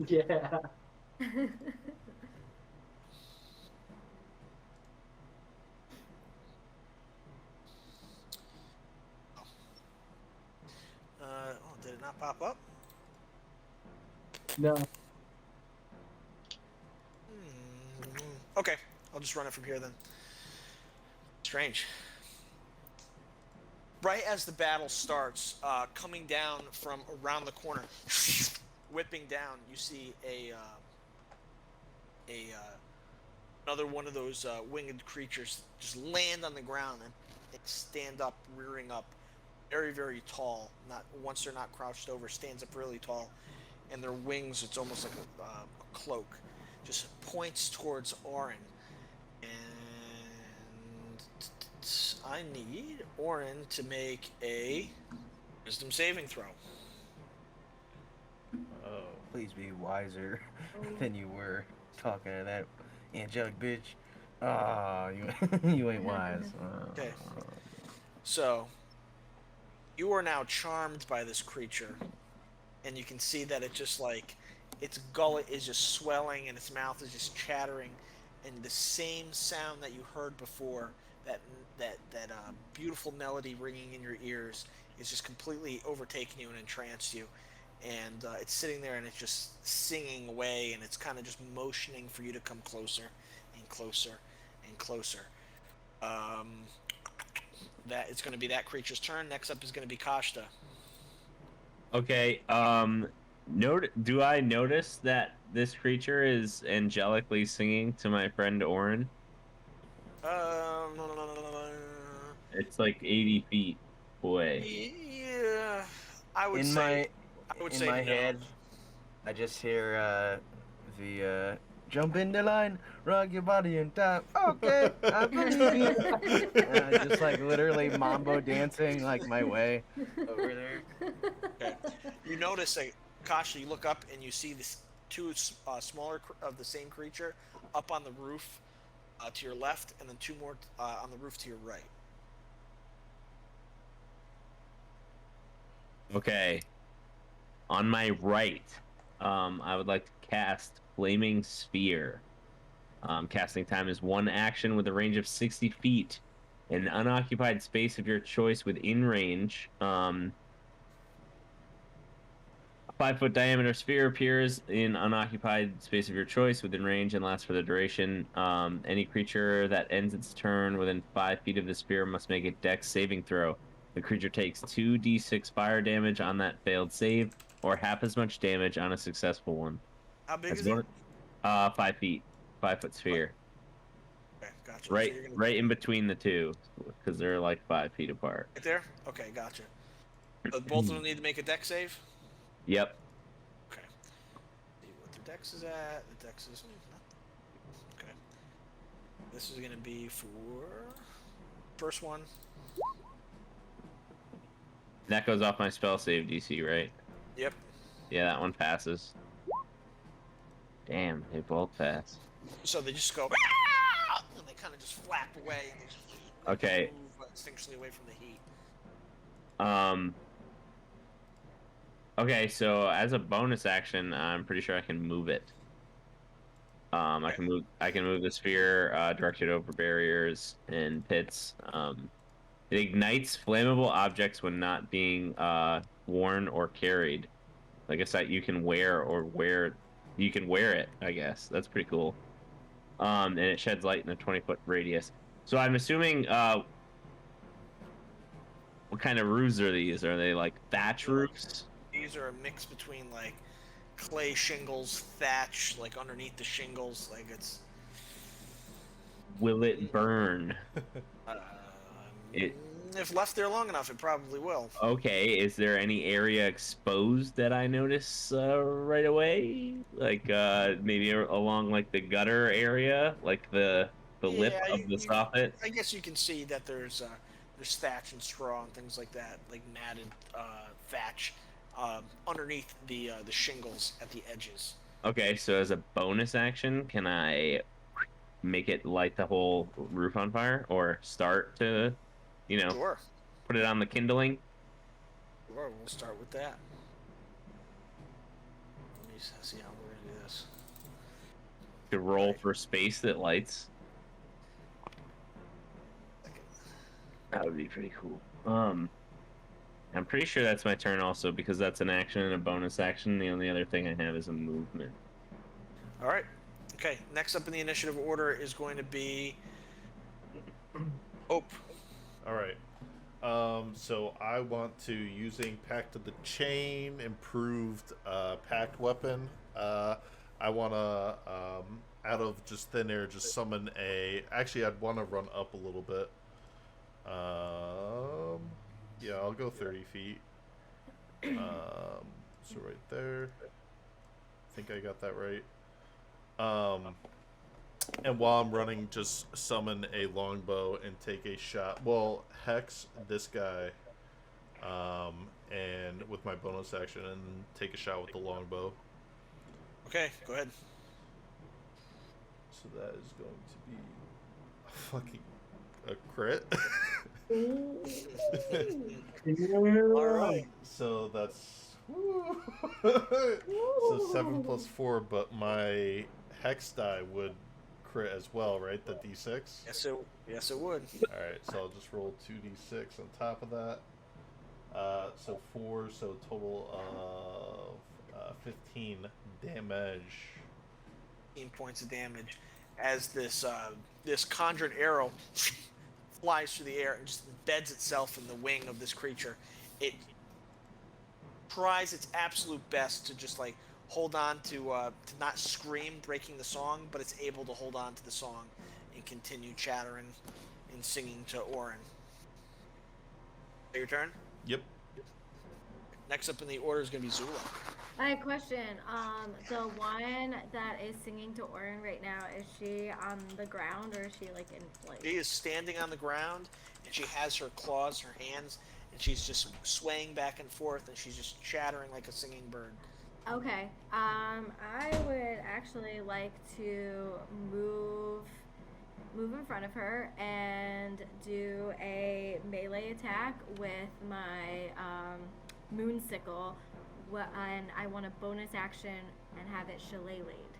Yeah. Did it not pop up? No. Okay, I'll just run it from here then. Strange. Right as the battle starts, coming down from around the corner, whipping down, you see another one of those winged creatures just land on the ground and they stand up, rearing up, very, very tall. Not once they're not crouched over, stands up really tall, and their wings, it's almost like a cloak, just points towards Orin, And I need Orin to make a wisdom saving throw. Oh. Please be wiser than you were talking to that angelic bitch. Ah, you ain't wise. Okay. So, you are now charmed by this creature, and you can see that it just like its gullet is just swelling and its mouth is just chattering, and the same sound that you heard before, that beautiful melody ringing in your ears, is just completely overtaking you and entranced you. And it's sitting there and it's just singing away, and it's kind of just motioning for you to come closer and closer and closer. That it's going to be that creature's turn. Next up is going to be Kashta. Okay. Do I notice that this creature is angelically singing to my friend Orin? It's like 80 feet away. Yeah, I would In say. I would in say my no. head, I just hear the jump in the line, rock your body in time. Okay, I believe you. And I just like literally mambo dancing like my way over there. Okay. You notice, Kasha, you look up and you see this two smaller of the same creature up on the roof to your left, and then two more on the roof to your right. Okay. On my right, I would like to cast Flaming Sphere. Casting time is 1 action with a range of 60 feet. In an unoccupied space of your choice within range. A 5-foot diameter sphere appears in unoccupied space of your choice within range and lasts for the duration. Any creature that ends its turn within 5 feet of the sphere must make a Dex saving throw. The creature takes 2d6 fire damage on that failed save, or half as much damage on a successful one. How big is it? 5 feet. 5-foot sphere. Okay, gotcha. Right, So you're gonna... right in between the two, because they're like 5 feet apart. Right there? Okay, gotcha. Both of them need to make a dex save? Yep. Okay. See what the dex is at. The dex is... Okay. This is going to be for... First one. That goes off my spell save DC, right? Yep. Yeah, that one passes. Damn, they both pass. So they just go... And they kind of just flap away. And they just Okay. move instinctually away from the heat. Okay, so as a bonus action, I'm pretty sure I can move it. I can move the sphere, directed over barriers and pits. It ignites flammable objects when not being worn or carried. I guess that you can wear it, I guess. That's pretty cool. And it sheds light in a 20-foot radius. So I'm assuming what kind of roofs are these? Are they like thatch roofs? These are a mix between like clay shingles, thatch, like underneath the shingles, like it's... Will it burn? If left there long enough, it probably will. Okay, is there any area exposed that I notice right away? Like maybe along like the gutter area, like the lip of the soffit? I guess you can see that there's thatch and straw and things like that, like matted thatch underneath the shingles at the edges. Okay, so as a bonus action, can I make it light the whole roof on fire, or start to, Sure. put it on the kindling? Sure, we'll start with that. Let me see how we're gonna do this. To roll for space that lights. That would be pretty cool. I'm pretty sure that's my turn also, because that's an action and a bonus action. The only other thing I have is a movement. All right. Okay. Next up in the initiative order is going to be Ope. All right. So I want to, using Pact of the Chain, improved pact weapon. I want to, out of just thin air, just summon a... Actually, I'd want to run up a little bit. Yeah, I'll go 30 feet. So right there. I think I got that right. And while I'm running, just summon a longbow and take a shot. Well, hex this guy, and with my bonus action, and take a shot with the longbow. Okay, go ahead. So that is going to be a fucking a crit. All right. So that's so 7 + 4, but my hex die would crit as well, right? The d6. Yes, it would. All right, so I'll just roll 2d6 on top of that. So 4, so total of 15 damage. 15 points of damage as this this conjured arrow flies through the air and just embeds itself in the wing of this creature. It tries its absolute best to just like hold on to not scream, breaking the song, but it's able to hold on to the song and continue chattering and singing to Orin. Your turn. Yep. Next up in the order is going to be Zula. I have a question. The one that is singing to Orin right now, is she on the ground or is she like in flight? She is standing on the ground, and she has her claws, her hands, and she's just swaying back and forth, and she's just chattering like a singing bird. Okay. I would actually like to move in front of her and do a melee attack with my moonsicle, and I want a bonus action and have it shillelaghed.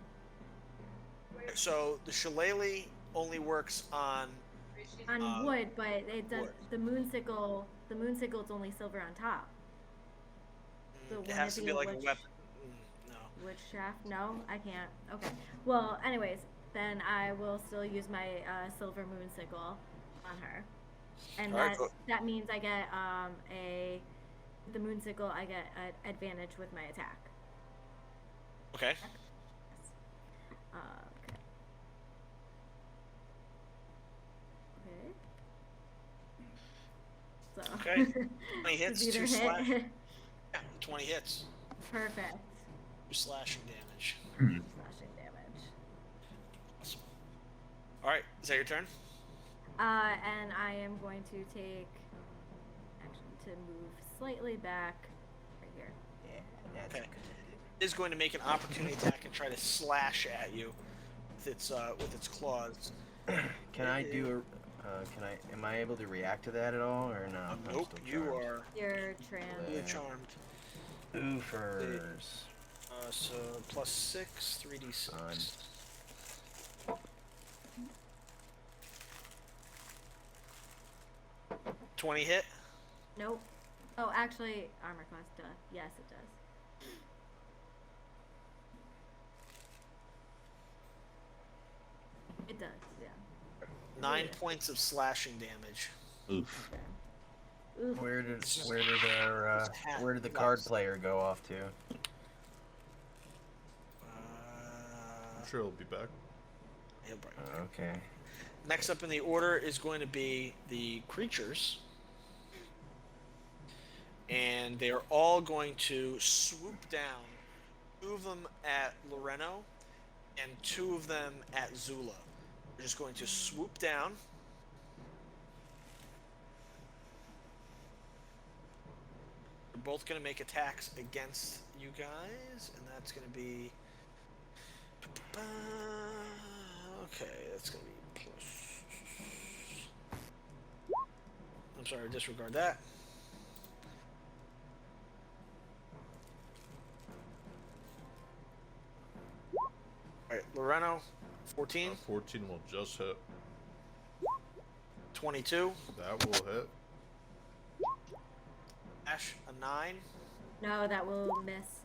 So the shillelagh only works on wood, but it does wood. the moonsicle. The moonsicle's only silver on top. So It has to be like a weapon. No. Witch shaft? No, I can't. Okay. Well, anyways, then I will still use my silver moonsicle on her, and All right, cool. that means I get the moonsicle. I get an advantage with my attack. Okay. Okay. Okay. So. Okay. 20 hits, Does either 2 slash. hit? Yeah, 20 hits. Perfect. 2 slashing damage. Slashing damage. Awesome. All right, is that your turn? And I am going to take action to move slightly back right here. Yeah, that's Okay. It is going to make an opportunity attack and try to slash at you with its claws. Can I do am I able to react to that at all, or no? I'm Nope, still you charmed. are You're trans. you're charmed. Oofers. So +6, 3d6. Fine. 20 hit. Nope. Oh, actually, armor class, duh. Yes, it does. It does, yeah. 9 points of slashing damage. Oof. Okay. Oof. Where did It's the card player go off to? I'm sure he'll be back. He'll break. Okay. Next up in the order is going to be the creatures. And they are all going to swoop down. 2 of them at Loreno and 2 of them at Zula. They're just going to swoop down. They're both going to make attacks against you guys, and that's going to be... Okay, that's going to be plus... I'm sorry, disregard that. Alright, Loreno, 14. 14 will just hit. 22. That will hit. Ash, a 9. No, that will miss.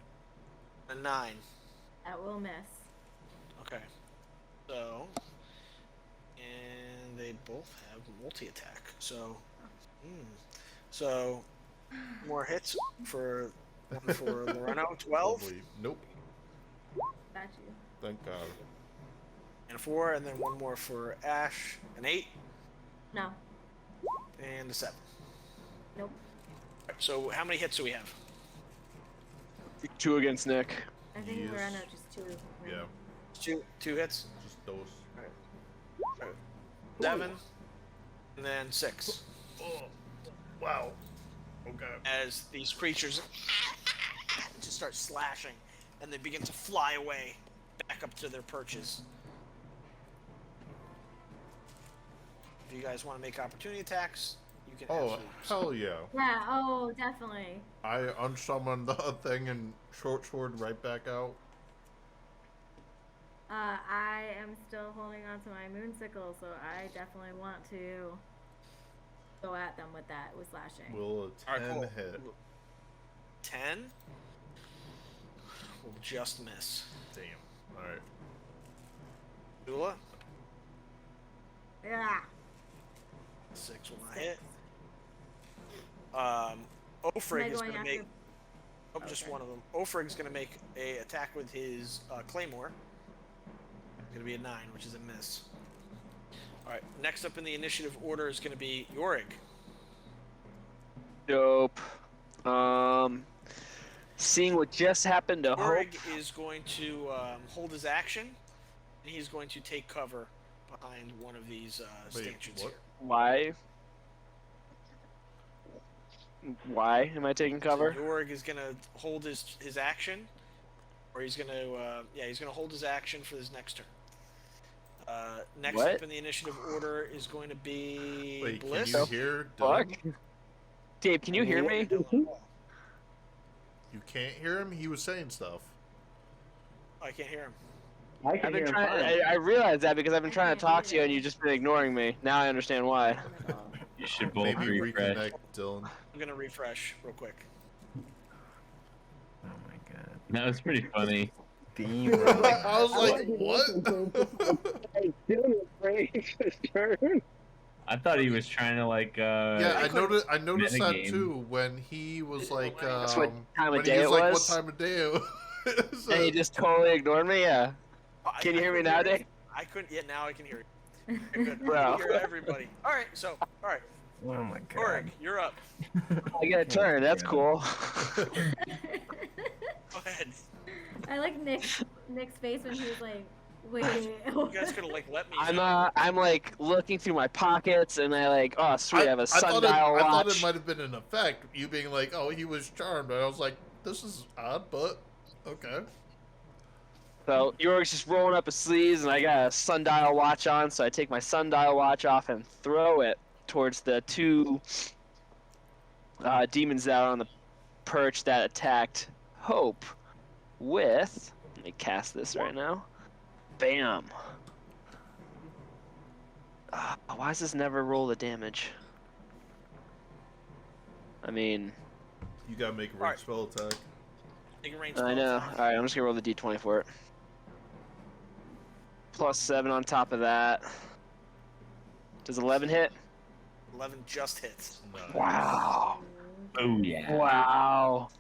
A 9. That will miss. Okay. So, and they both have multi-attack. So, so more hits for Loreno, 12. Probably. Nope. Got you. Thank God. And a 4, and then one more for Ash, an 8, No. and a 7. Nope. Alright, so how many hits do we have? 2 against Nick. I think Yes. Lorena just 2. Yeah. Two hits. Just those. Alright. 7, and then 6. Oh, wow. Okay. As these creatures just start slashing, and they begin to fly away back up to their perches. If you guys want to make opportunity attacks, you can. Oh, absolutely. hell yeah. Yeah, oh, definitely. I unsummoned the thing and short sword right back out. I am still holding on to my moonsicle, so I definitely want to go at them with that, with slashing. Will a 10 hit? 10? Will just miss. Damn. Alright. Dula? Yeah. 6 will not hit. Ofrig is going to make... Oh, just one of them. Ofrig's going to make a attack with his claymore. It's going to be a 9, which is a miss. Alright, next up in the initiative order is going to be Yorig. Dope. Seeing what just happened to Hope. Yorig is going to hold his action, and he's going to take cover behind one of these stanchions here. Why? Why am I taking cover? So Yorig is going to hold his action, or he's going to he's going to hold his action for his next turn. Next up in the initiative order is going to be Wait, Bliss. can you hear Fuck. Dylan? Dave, can you hear me? You can't hear him? He was saying stuff. I can't hear him. I can I've hear been him trying. fine. I realized that because I've been trying to talk to you and you've just been ignoring me. Now I understand why. You should both Maybe refresh. reconnect, Dylan. I'm going to refresh real quick. Oh my god. That was pretty funny. I was like, what? Hey, Dylan was ready his turn. I thought he was trying to Yeah, I noticed that metagame. too when he was like, That's what time when of he day was it like, was. what time of day it was. So- And he just totally ignored me. Yeah. Can you hear me now, Dave? I couldn't yet. Now I can hear you. You're good. Bro. I can hear everybody. All right. So, all right. Oh my god. Yorig, you're up. I get a turn. That's cool. Go ahead. I like Nick's face when he was like, wait. You guys could have let me. I'm like looking through my pockets and I like, oh sweet, I have a sundial I thought watch. it might have been an effect, you being like, oh, he was charmed. And I was like, this is odd, but okay. So York's just rolling up his sleeves, and I got a sundial watch on, so I take my sundial watch off and throw it towards the two demons that are on the perch that attacked Hope with... Let me cast this right now. Bam! Why does this never roll the damage? I mean... You gotta make a ranged Alright. spell attack. Take a range I spell know. attack. Alright, I'm just gonna roll the d20 for it. +7 on top of that. Does 11 hit? 11 just hits. No. Wow. Oh yeah. Wow.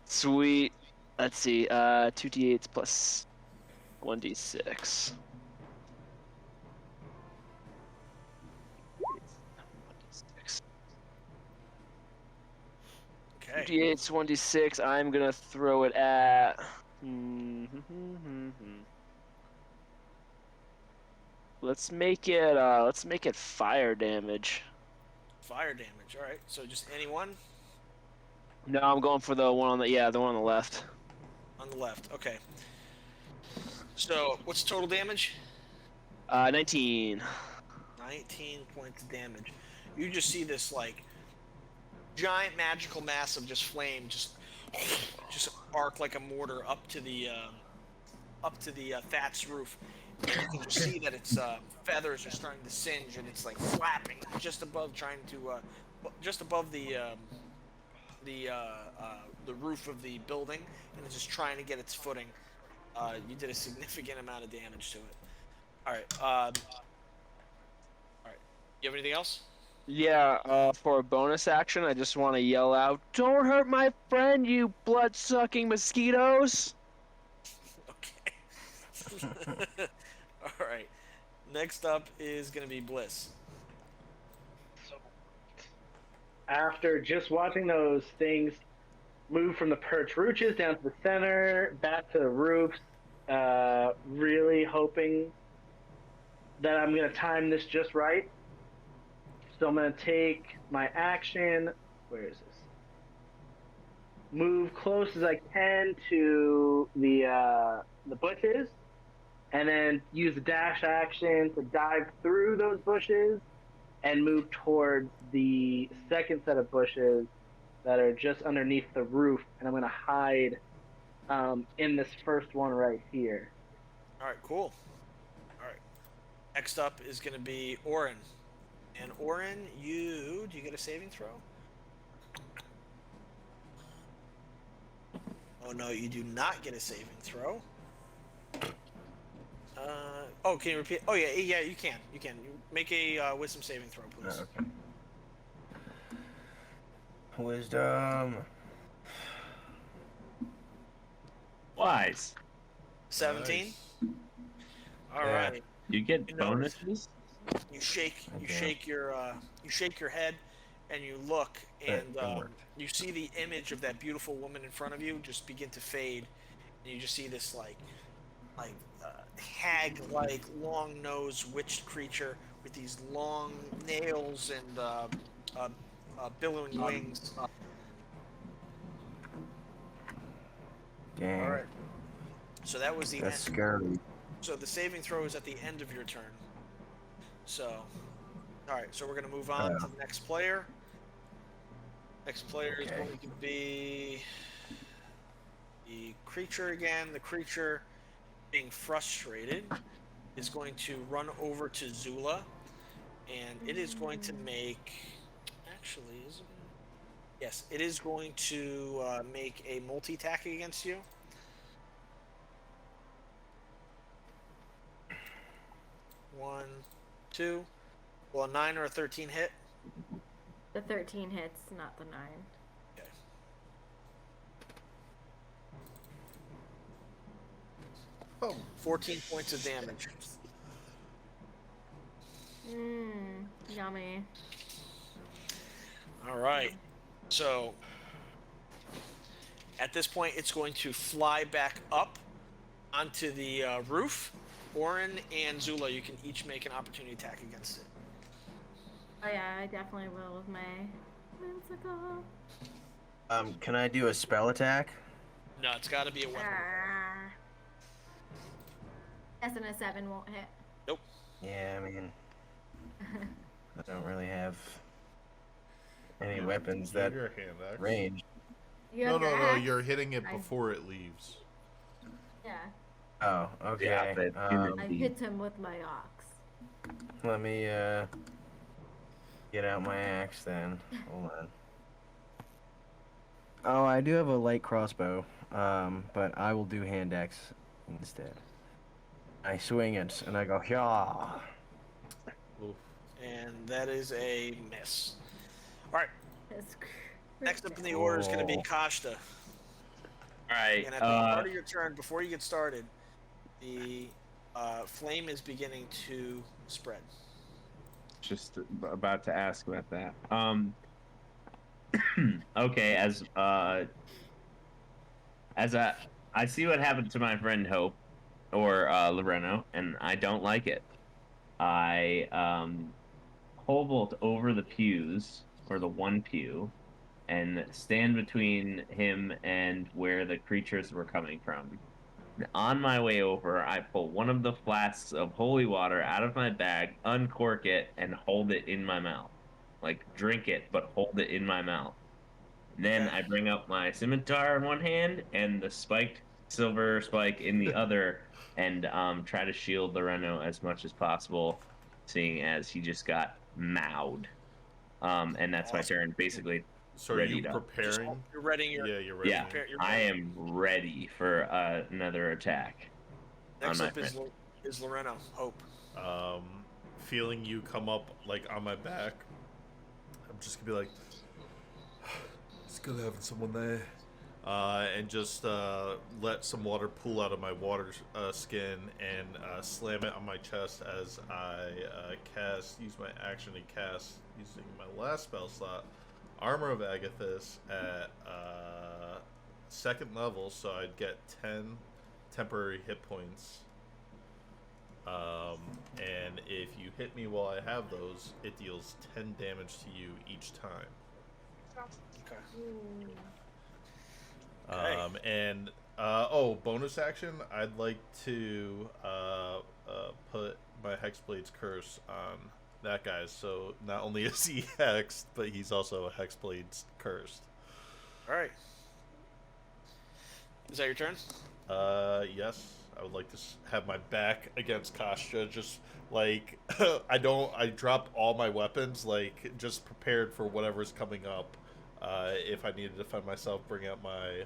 Sweet. Let's see. 2d8s plus 1d6. Okay. 2d8s, 1d6. I'm gonna throw it at. Let's make it fire damage. Fire damage. All right. So just any one No, I'm going for the one on the the one on the left. on the left. Okay. So what's total damage? 19. 19 points of damage. You just see this giant magical mass of just flame just arc like a mortar up to the thatch roof. And you can see that its feathers are starting to singe, and it's flapping just above, just above the roof of the building, and it's just trying to get its footing. You did a significant amount of damage to it. All right. All right. You have anything else? Yeah, for a bonus action, I just want to yell out, "Don't hurt my friend, you blood-sucking mosquitoes!" Okay. All right. Next up is going to be Bliss. After just watching those things move from the perch rooches down to the center, back to the roofs, really hoping that I'm gonna time this just right. So I'm gonna take my action. Where is this? Move close as I can to the bushes, and then use the dash action to dive through those bushes and move towards the second set of bushes that are just underneath the roof. And I'm gonna hide in this first one right here. All right, cool. All right. Next up is going to be Orin. And Orin, do you get a saving throw? Oh no, you do not get a saving throw. Oh, can you repeat? Oh yeah, you can. You can. You make a wisdom saving throw, please. Okay. Wisdom. Wise. 17. Nice. All Yeah. right. You get You know- bonuses? You shake Okay. you shake your head, and you look, and That worked. you see the image of that beautiful woman in front of you just begin to fade, and you just see this like hag-like long-nosed witch creature with these long nails and billowing wings. Dang. All right. So that was the That's end. scary. So the saving throw is at the end of your turn. So, all right. So we're gonna move on to the next player. Next player is Okay. going to be the creature again. The creature, being frustrated, is going to run over to Zula, and it is going to make. Actually, is it? Yes, it is going to make a multi-attack against you. One, two. Well, a 9 or a 13 hit. The 13 hits, not the 9. Okay. Oh, 14 points of damage. Yummy. All right. So at this point, it's going to fly back up onto the roof. Orin and Zula, you can each make an opportunity attack against it. Oh yeah, I definitely will with my whimsical. Can I do a spell attack? No, it's got to be a weapon. Less than a 7 won't hit. Nope. Yeah, I mean, I don't really have any weapons that Your hand axe. range. You No, have no, your no. axe? You're hitting it I- before it leaves. Yeah. Oh, okay. Yeah, but I hit him with my ox. Let me get out my axe then. Hold on. Oh, I do have a light crossbow, but I will do hand axe instead. I swing it and I go, yeah. Oof. And that is a miss. All right. That's Next up in the order is going to be Oh. Kashta. All right. And at the start of your turn, before you get started, the flame is beginning to spread. Just about to ask about that. Okay, as I see what happened to my friend Hope, or Loreno, and I don't like it. I pole vault over the pews, or the one pew, and stand between him and where the creatures were coming from. On my way over, I pull one of the flasks of holy water out of my bag, uncork it, and hold it in my mouth. Like, drink it, but hold it in my mouth. Then Okay. I bring up my scimitar in one hand and the spiked silver spike in the other, and try to shield Loreno as much as possible, seeing as he just got mowed. And that's my Awesome. turn, basically. So are Ready you to- preparing? You're readying your. Yeah, you're ready. Yeah, I am ready for another attack. Next on my up is Loreno. Hope. Feeling you come up like on my back, I'm just gonna be like, it's good having someone there, and just let some water pool out of my water skin and slam it on my chest as I use my action to cast using my last spell slot, Armor of Agathis at 2nd level, so I'd get 10 temporary hit points. And if you hit me while I have those, it deals 10 damage to you each time. Okay. And bonus action, I'd like to put my Hexblade's curse on that guy. So not only is he hexed, but he's also Hexblade's cursed. All right. Is that your turn? Yes. I would like to have my back against Kasha, just like I dropped all my weapons, like just prepared for whatever's coming up. If I need to defend myself, bring out my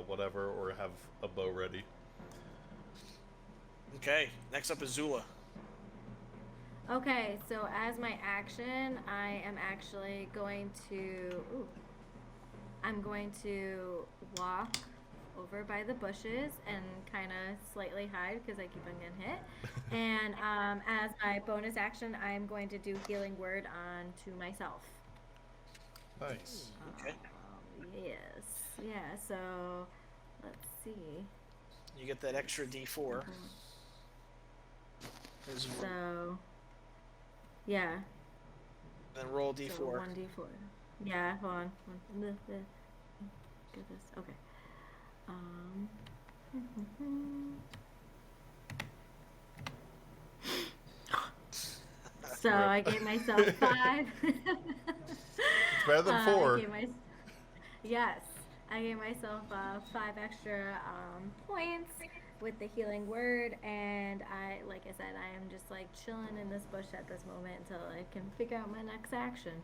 whatever, or have a bow ready. Okay. Next up is Zula. Okay, so as my action, I am actually going to. I'm going to walk over by the bushes and kind of slightly hide because I keep on getting hit. And as my bonus action, I'm going to do Healing Word on to myself. Nice. Okay. Yes. Yeah, so let's see. You get that extra D4. So, yeah. Then roll D4. So 1d4. Yeah, hold on. Get this. Okay. So I gave myself 5. It's better than 4. Yes, I gave myself 5 extra points with the Healing Word, and like I said, I am just like chilling in this bush at this moment until I can figure out my next action.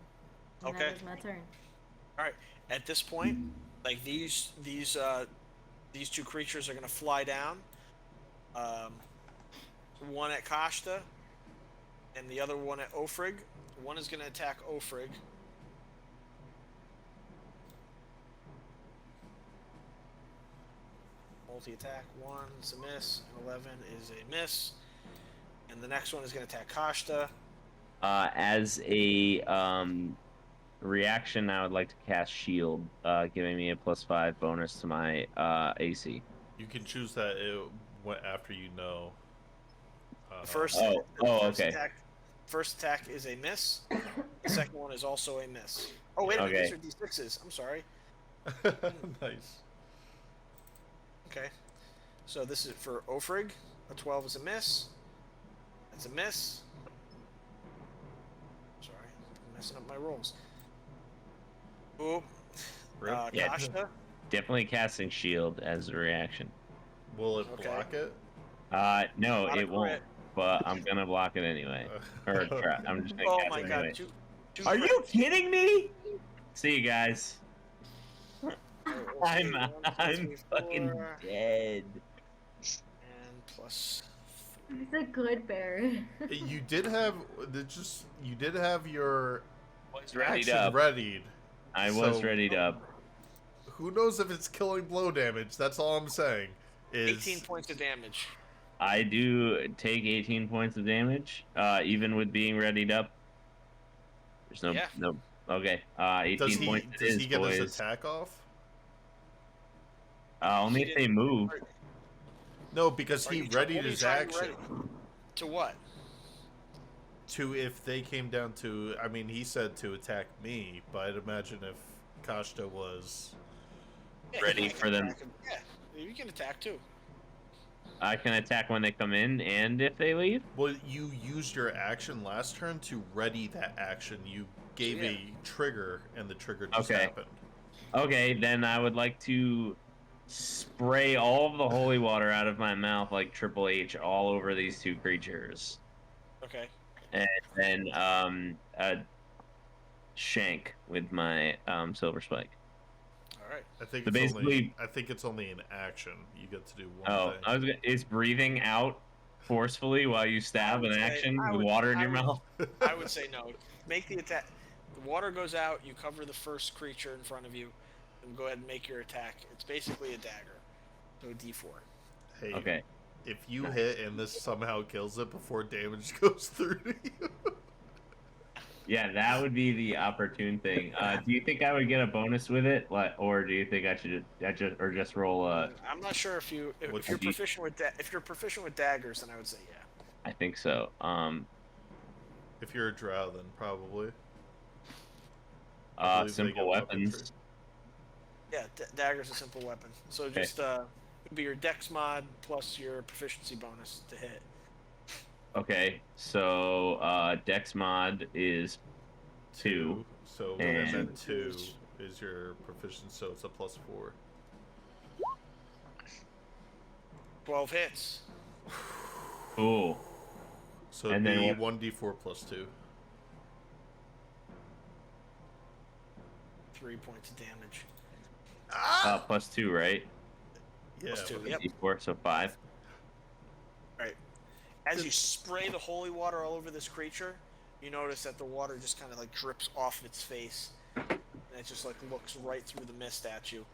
And Okay. That is my turn. All right. At this point, like these two creatures are gonna fly down. One at Kashta, and the other one at Ofrig. One is gonna attack Ofrig. Multi-attack. 1 is a miss, and 11 is a miss. And the next one is gonna attack Kashta. As a reaction, I would like to cast Shield, giving me a +5 bonus to my AC. You can choose that after you know. The first attack is a miss. The second one is also a miss. Oh wait a minute, these are D6s. I'm sorry. Nice. Okay. So this is for Ofrig. A 12 is a miss. That's a miss. Sorry, I'm messing up my rolls. Ooh. Yeah. Kashta. Definitely casting Shield as a reaction. Will it block it? No, Not a it won't. crit. But I'm gonna block it anyway. Or I'm just gonna Oh cast my it god. anyway. Two Are you kidding me? See you guys. I'm fucking dead. And plus. It's a good bear. You did have your Readied action up. readied. I was readied up. Who knows if it's killing blow damage? That's all I'm saying. 18 points of damage. I do take 18 points of damage, even with being readied up. There's no. Okay. 18 points. Does he get boys. his attack off? Only if they move. No, because he readied what are you his trying to action. ready? To what? To if they came down to, I mean, he said to attack me, but I'd imagine if Kashta was ready for them. Yeah, you can attack too. I can attack when they come in and if they leave? Well, you used your action last turn to ready that action. You gave a trigger, and the trigger just happened. Okay, then I would like to spray all of the holy water out of my mouth like Triple H all over these two creatures. Okay. And then shank with my silver spike. All right. I think So it's basically- I think it's only an action. You get to do one thing. Is breathing out forcefully while you stab an action with water in your mouth? I would say no. Make the attack. The water goes out. You cover the first creature in front of you, and go ahead and make your attack. It's basically a dagger. So a D4. Hey, Okay. if you hit and this somehow kills it before damage goes through to you. Yeah, that would be the opportune thing. Do you think I would get a bonus with it, or do you think I should just roll a? I'm not sure if you're proficient with if you're proficient with daggers, then I would say yeah. I think so. If you're a drow, then probably. I believe they Simple get weapons. Yeah, dagger's a simple weapon. So Okay. just it'd be your dex mod plus your proficiency bonus to hit. Okay, so Dex mod is 2. So And- and then 2 is your proficiency, so it's a +4. 12 hits. Ooh. So And it'd then be what- 1d4 + 2. 3 points of damage. +2, right? Yeah. +2, but- yep. D4, so 5. Right. As you spray the holy water all over this creature, you notice that the water just kind of like drips off its face, and it just like looks right through the mist at you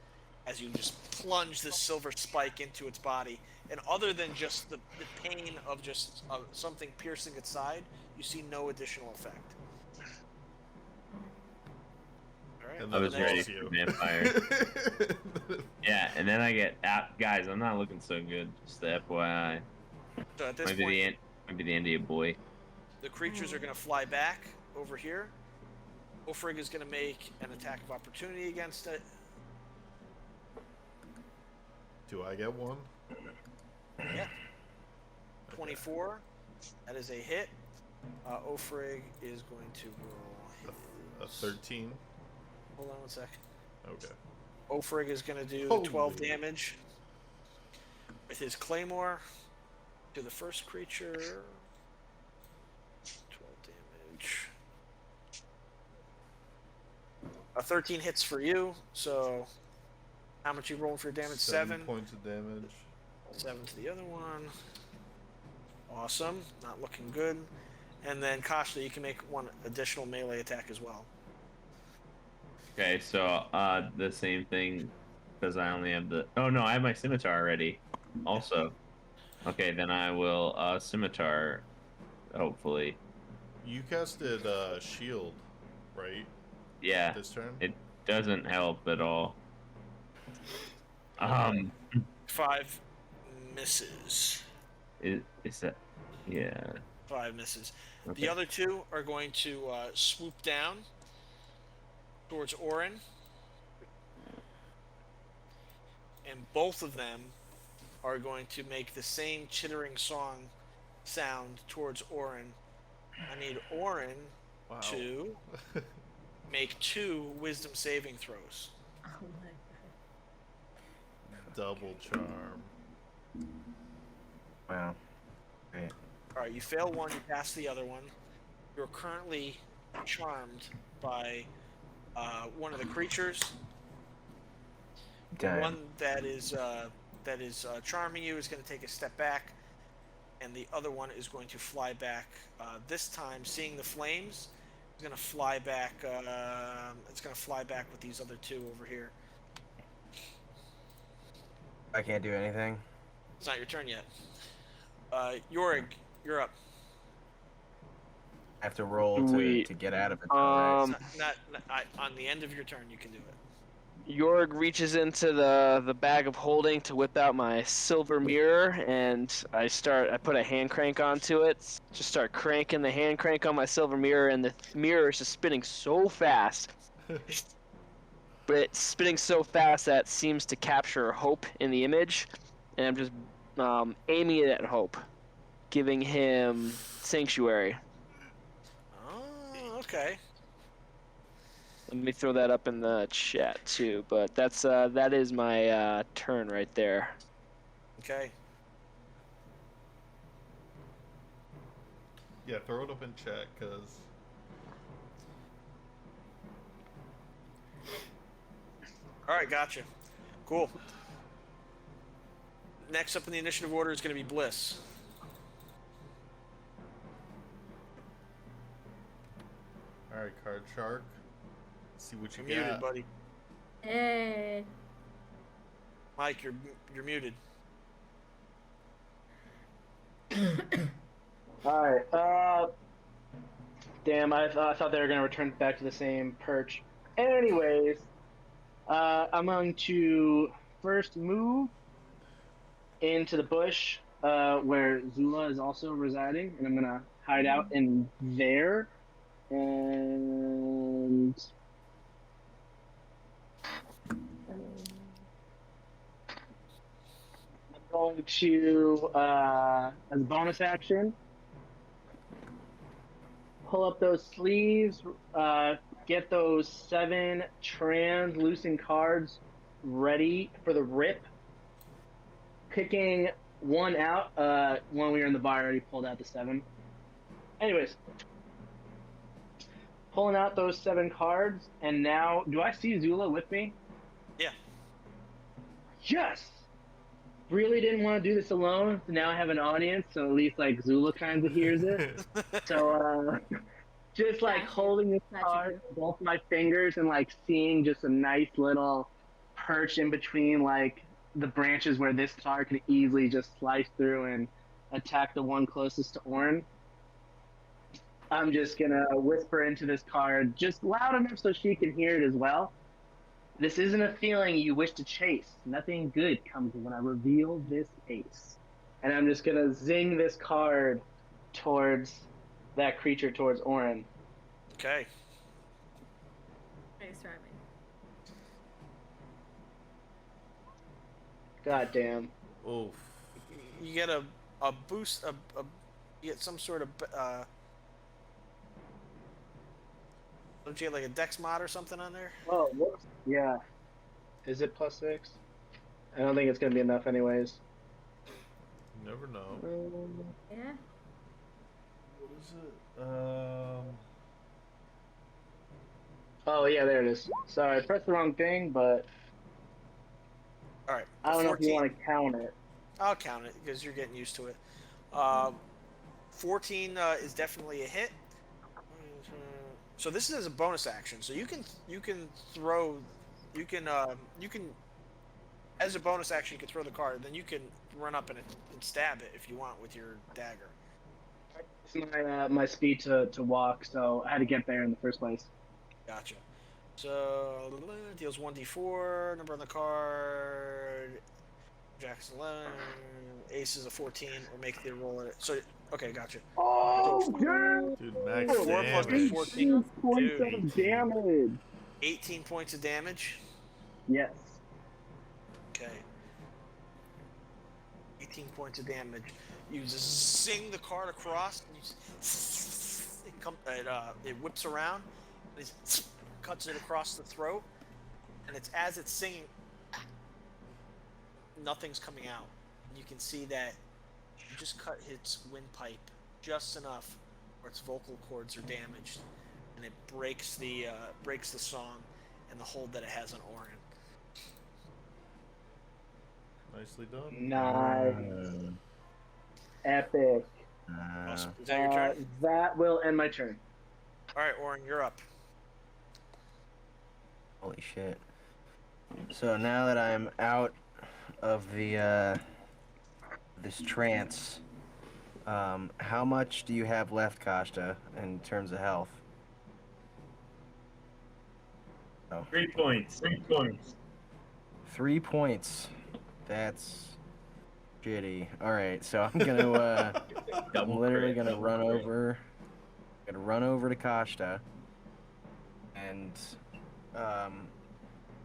as you just plunge this silver spike into its body. And other than just the pain of just something piercing its side, you see no additional effect. All right. And I then was it ready lost for you. vampire. Yeah, and then I get guys. I'm not looking so good. Just the FYI. So at this Maybe point, the end of your boy. the creatures are going to fly back over here. Ulfrig is going to make an attack of opportunity against it. Do I get one? Yeah. 24. That is a hit. Ulfrig is going to roll. A 13? Hold on one sec. Okay. Ulfrig is going to do Holy. 12 damage with his claymore to the first creature. 12 damage. 13 hits for you. So, how much you rolling for your damage? 7. points of damage. 7 to the other one. Awesome. Not looking good. And then Kashta, you can make one additional melee attack as well. Okay, so the same thing because I only have the. Oh no, I have my scimitar already. Also. Okay, then I will scimitar. Hopefully. You casted shield, right? Yeah. This turn? It doesn't help at all. 5 misses. Is that? Yeah. 5 misses. Okay. The other 2 are going to swoop down towards Orin. And both of them are going to make the same chittering song sound towards Orin. I need Orin Wow. to make 2 wisdom saving throws. Oh my Double charm. Wow. Great. Alright, you fail one, you pass the other one. You're currently charmed by one of the creatures. The Dang. one that is charming you is going to take a step back, and the other one is going to fly back. This time, seeing the flames, it's going to fly back. It's going to fly back with these other 2 over here. I can't do anything. It's not your turn yet. Yorig, you're up. I have to roll Sweet. to get out of it. Right? Not on the end of your turn. You can do it. Jorg reaches into the bag of holding to whip out my silver mirror, and I put a hand crank onto it. Just start cranking the hand crank on my silver mirror, and the mirror is just spinning so fast. But it's spinning so fast that it seems to capture Hope in the image, and I'm just aiming it at Hope, giving him Sanctuary. Oh, okay. Let me throw that up in the chat too. But that is my turn right there. Okay. Yeah, throw it up in chat, cause All right, gotcha. Cool. Next up in the initiative order is going to be Bliss. alright, card shark. See what you You're muted, got. buddy. god. Hey. Mike, you're muted. Alright, damn, I thought they were going to return back to the same perch. Anyways, I'm going to first move into the bush where Zula is also residing, and I'm gonna hide out in there. And I'm going to, as a bonus action, pull up those sleeves, get those 7 translucent cards ready for the rip. Picking one out, when we were in the bar, I already pulled out the 7. Anyways, pulling out those 7 cards, and now, do I see Zula with me? Yeah. Yes! Really didn't want to do this alone, so now I have an audience, so at least, like, Zula kind of hears it. So, just, like, Gotcha. holding this Gotcha. card with both my fingers and, like, seeing just a nice little perch in between, like, the branches where this card could easily just slice through and attack the one closest to Orin. I'm just gonna whisper into this card just loud enough so she can hear it as well. This isn't a feeling you wish to chase. Nothing good comes when I reveal this ace. And I'm just gonna zing this card towards that creature, towards Orin. Okay. Nice rhyming. God damn. Oof. You get a boost, you get some sort of don't you get like a dex mod or something on there? Oh, whoops. Yeah. Is it +6? I don't think it's gonna be enough anyways. You never know. Yeah. What is it? Oh yeah, there it is. Sorry, I pressed the wrong thing, but All right. I don't know if you 14 want to count it. I'll count it because you're getting used to it. 14 is definitely a hit. So this is a bonus action. So you can throw, you can as a bonus action you can throw the card. Then you can run up and stab it if you want with your dagger. It's my speed to walk, so I had to get there in the first place. Gotcha. So deals 1d4. Number on the card. Jack's 11. Ace is a 14. Or make the roll it. So okay, gotcha. Oh, Dude, max 4 plus damage. 14. points Dude. of damage. 18 points of damage. Yes. Okay. 18 points of damage. You just zing the card across. And it whips around. And it cuts it across the throat. And it's as it's singing, nothing's coming out. And you can see that you just cut its windpipe just enough where its vocal cords are damaged, and it breaks the song and the hold that it has on Orin. Nicely done. Nice. Epic. Awesome. Is that your turn? That will end my turn. All right, Orin, you're up. Holy shit. So now that I'm out of the this trance, how much do you have left, Kashta, in terms of health? 3 points. 3 points. 3 points. That's shitty. All right, so I'm gonna I'm literally gonna run over. Gonna run over to Kashta, and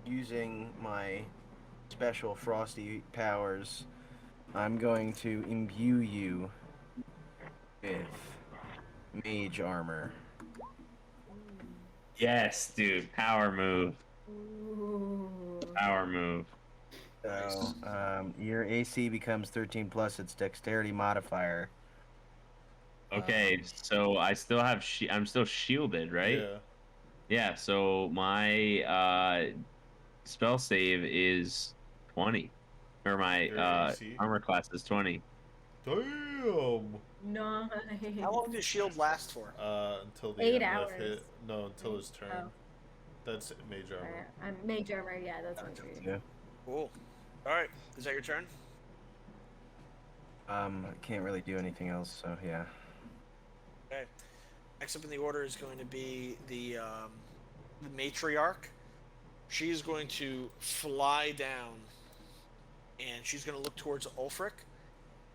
using my special frosty powers, I'm going to imbue you with mage armor. Yes, dude. Power move. Ooh. Power move. So your AC becomes 13 plus its dexterity modifier. Okay, so I still have I'm still shielded, right? Yeah. Yeah, so my spell save is 20. Or my Your AC? armor class is 20. Damn. Nice. How long does shield last for? Until the 8 end hours. of hit. No, until his turn. Oh. That's mage armor. Alright, I'm mage armor. Yeah, that's what I'm Yeah. Cool. All right, is that your turn? I can't really do anything else, so yeah. Okay. Next up in the order is going to be the Matriarch. She's going to fly down, and she's going to look towards Ulfric,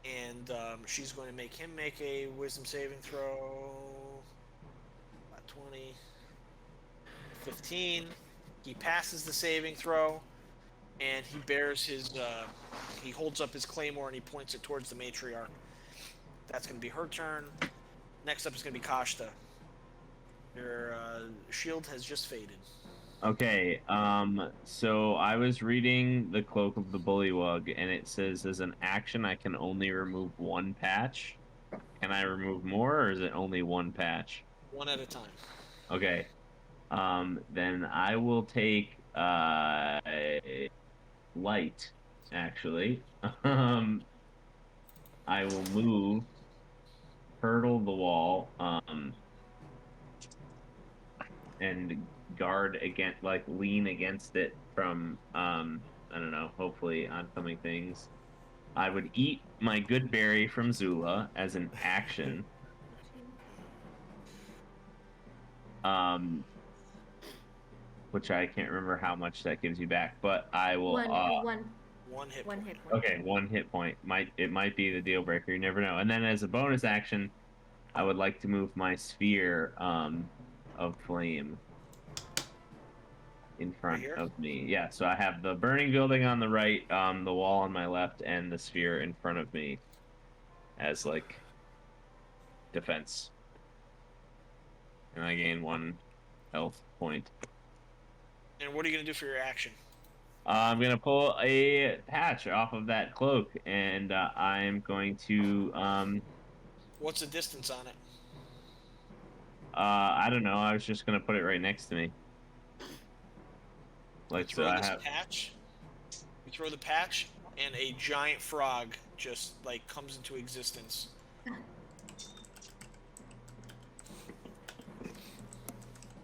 and she's going to make him make a wisdom saving throw. 20, 15. He passes the saving throw, and he bears his. He holds up his claymore and he points it towards the matriarch. That's going to be her turn. Next up is going to be Kashta. Your shield has just faded. Okay, so I was reading the Cloak of the Bullywug, and it says as an action I can only remove one patch. Can I remove more, or is it only one patch? One at a time. Okay. Then I will take light, actually. I will move, hurdle the wall, and guard against, like, lean against it from, I don't know, hopefully oncoming things. I would eat my good berry from Zula as an action. Which I can't remember how much that gives you back, but I will. One hit One point. hit point. Okay, 1 hit point. It might be the deal breaker. You never know. And then as a bonus action, I would like to move my sphere of flame in front Right here? of me. Yeah, so I have the burning building on the right, the wall on my left, and the sphere in front of me as, like, defense. And I gain 1 health point. And what are you going to do for your action? I'm going to pull a patch off of that cloak, and I'm going to... What's the distance on it? I don't know. I was just going to put it right next to me. Like, You throw so I this have... patch. You throw the patch, and a giant frog just, like, comes into existence.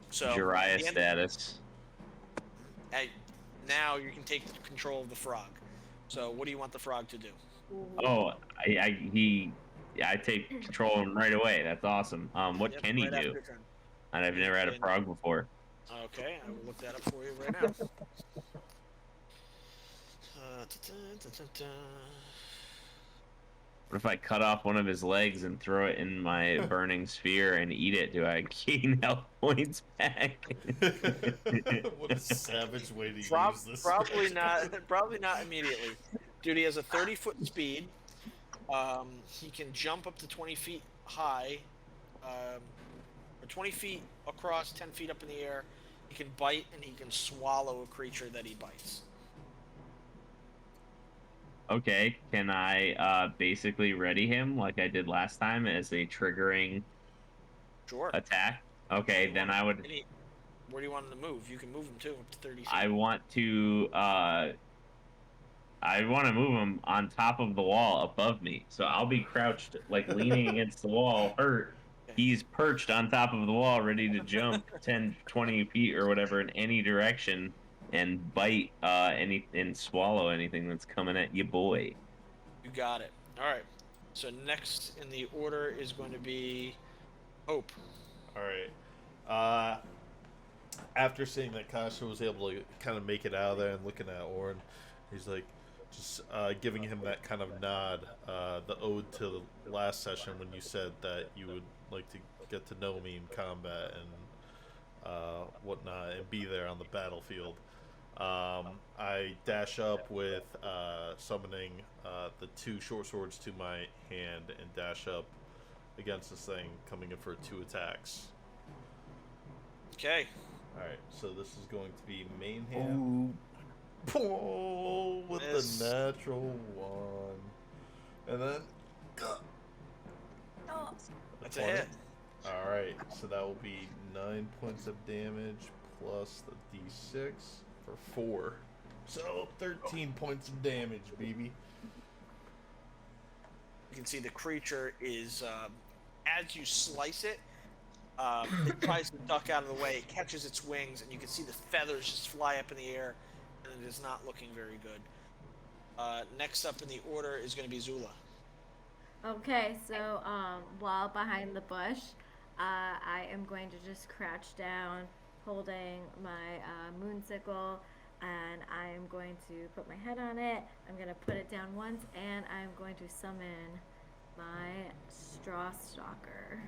So Jiraiya at the end- status. now you can take control of the frog. So what do you want the frog to do? Oh, I take control of him right away. That's awesome. What Yep, can he right after do? your turn. And I've never had a can- frog before. Okay, I will look that up for you right now. What if I cut off one of his legs and throw it in my burning sphere and eat it? Do I gain health points back? What a savage way to use this. Probably not. Probably not immediately. Dude, he has a 30-foot speed. He can jump up to 20 feet high, or 20 feet across, 10 feet up in the air. He can bite, and he can swallow a creature that he bites. Okay, can I basically ready him like I did last time as a triggering Sure. attack? Okay, then I would. Where do you want him to move? You can move him too, up to 30 feet. I want to move him on top of the wall above me. So I'll be crouched, like leaning against the wall, hurt. He's perched on top of the wall, ready to jump 10, 20 feet or whatever in any direction and bite and swallow anything that's coming at you, boy. You got it. All right. So next in the order is going to be Hope. All right. After seeing that Kasha was able to kind of make it out of there and looking at Orin, he's like, just giving him that kind of nod, the ode to the last session when you said that you would like to get to know me in combat and whatnot and be there on the battlefield. I dash up with summoning the 2 short swords to my hand and dash up against this thing, coming in for 2 attacks. Okay. Alright, so this is going to be main hand. Oh, with Miss. the natural 1. And then... That's a hit. Alright, so that will be 9 points of damage plus the d6 for 4. So 13 points of damage, baby. You can see the creature is, as you slice it, it tries to duck out of the way. It catches its wings, and you can see the feathers just fly up in the air, and it is not looking very good. Next up in the order is going to be Zula. Okay, so while behind the bush, I am going to just crouch down, holding my moon sickle, and I'm going to put my head on it. I'm going to put it down once, and I'm going to summon my Straw Stalker.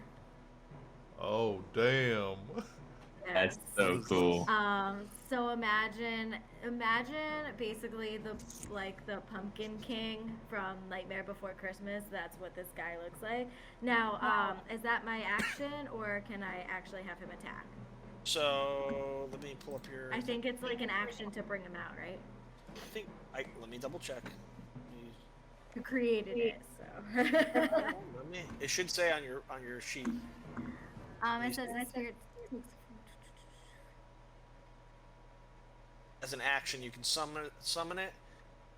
Oh, damn. That's so cool. So imagine basically the Pumpkin King from Nightmare Before Christmas. That's what this guy looks like. Now, is that my action, or can I actually have him attack? So let me pull up your. I think it's like an action to bring him out, right? Let me double check. You created it, so. It should say on your sheet. It says as an action, you can summon it,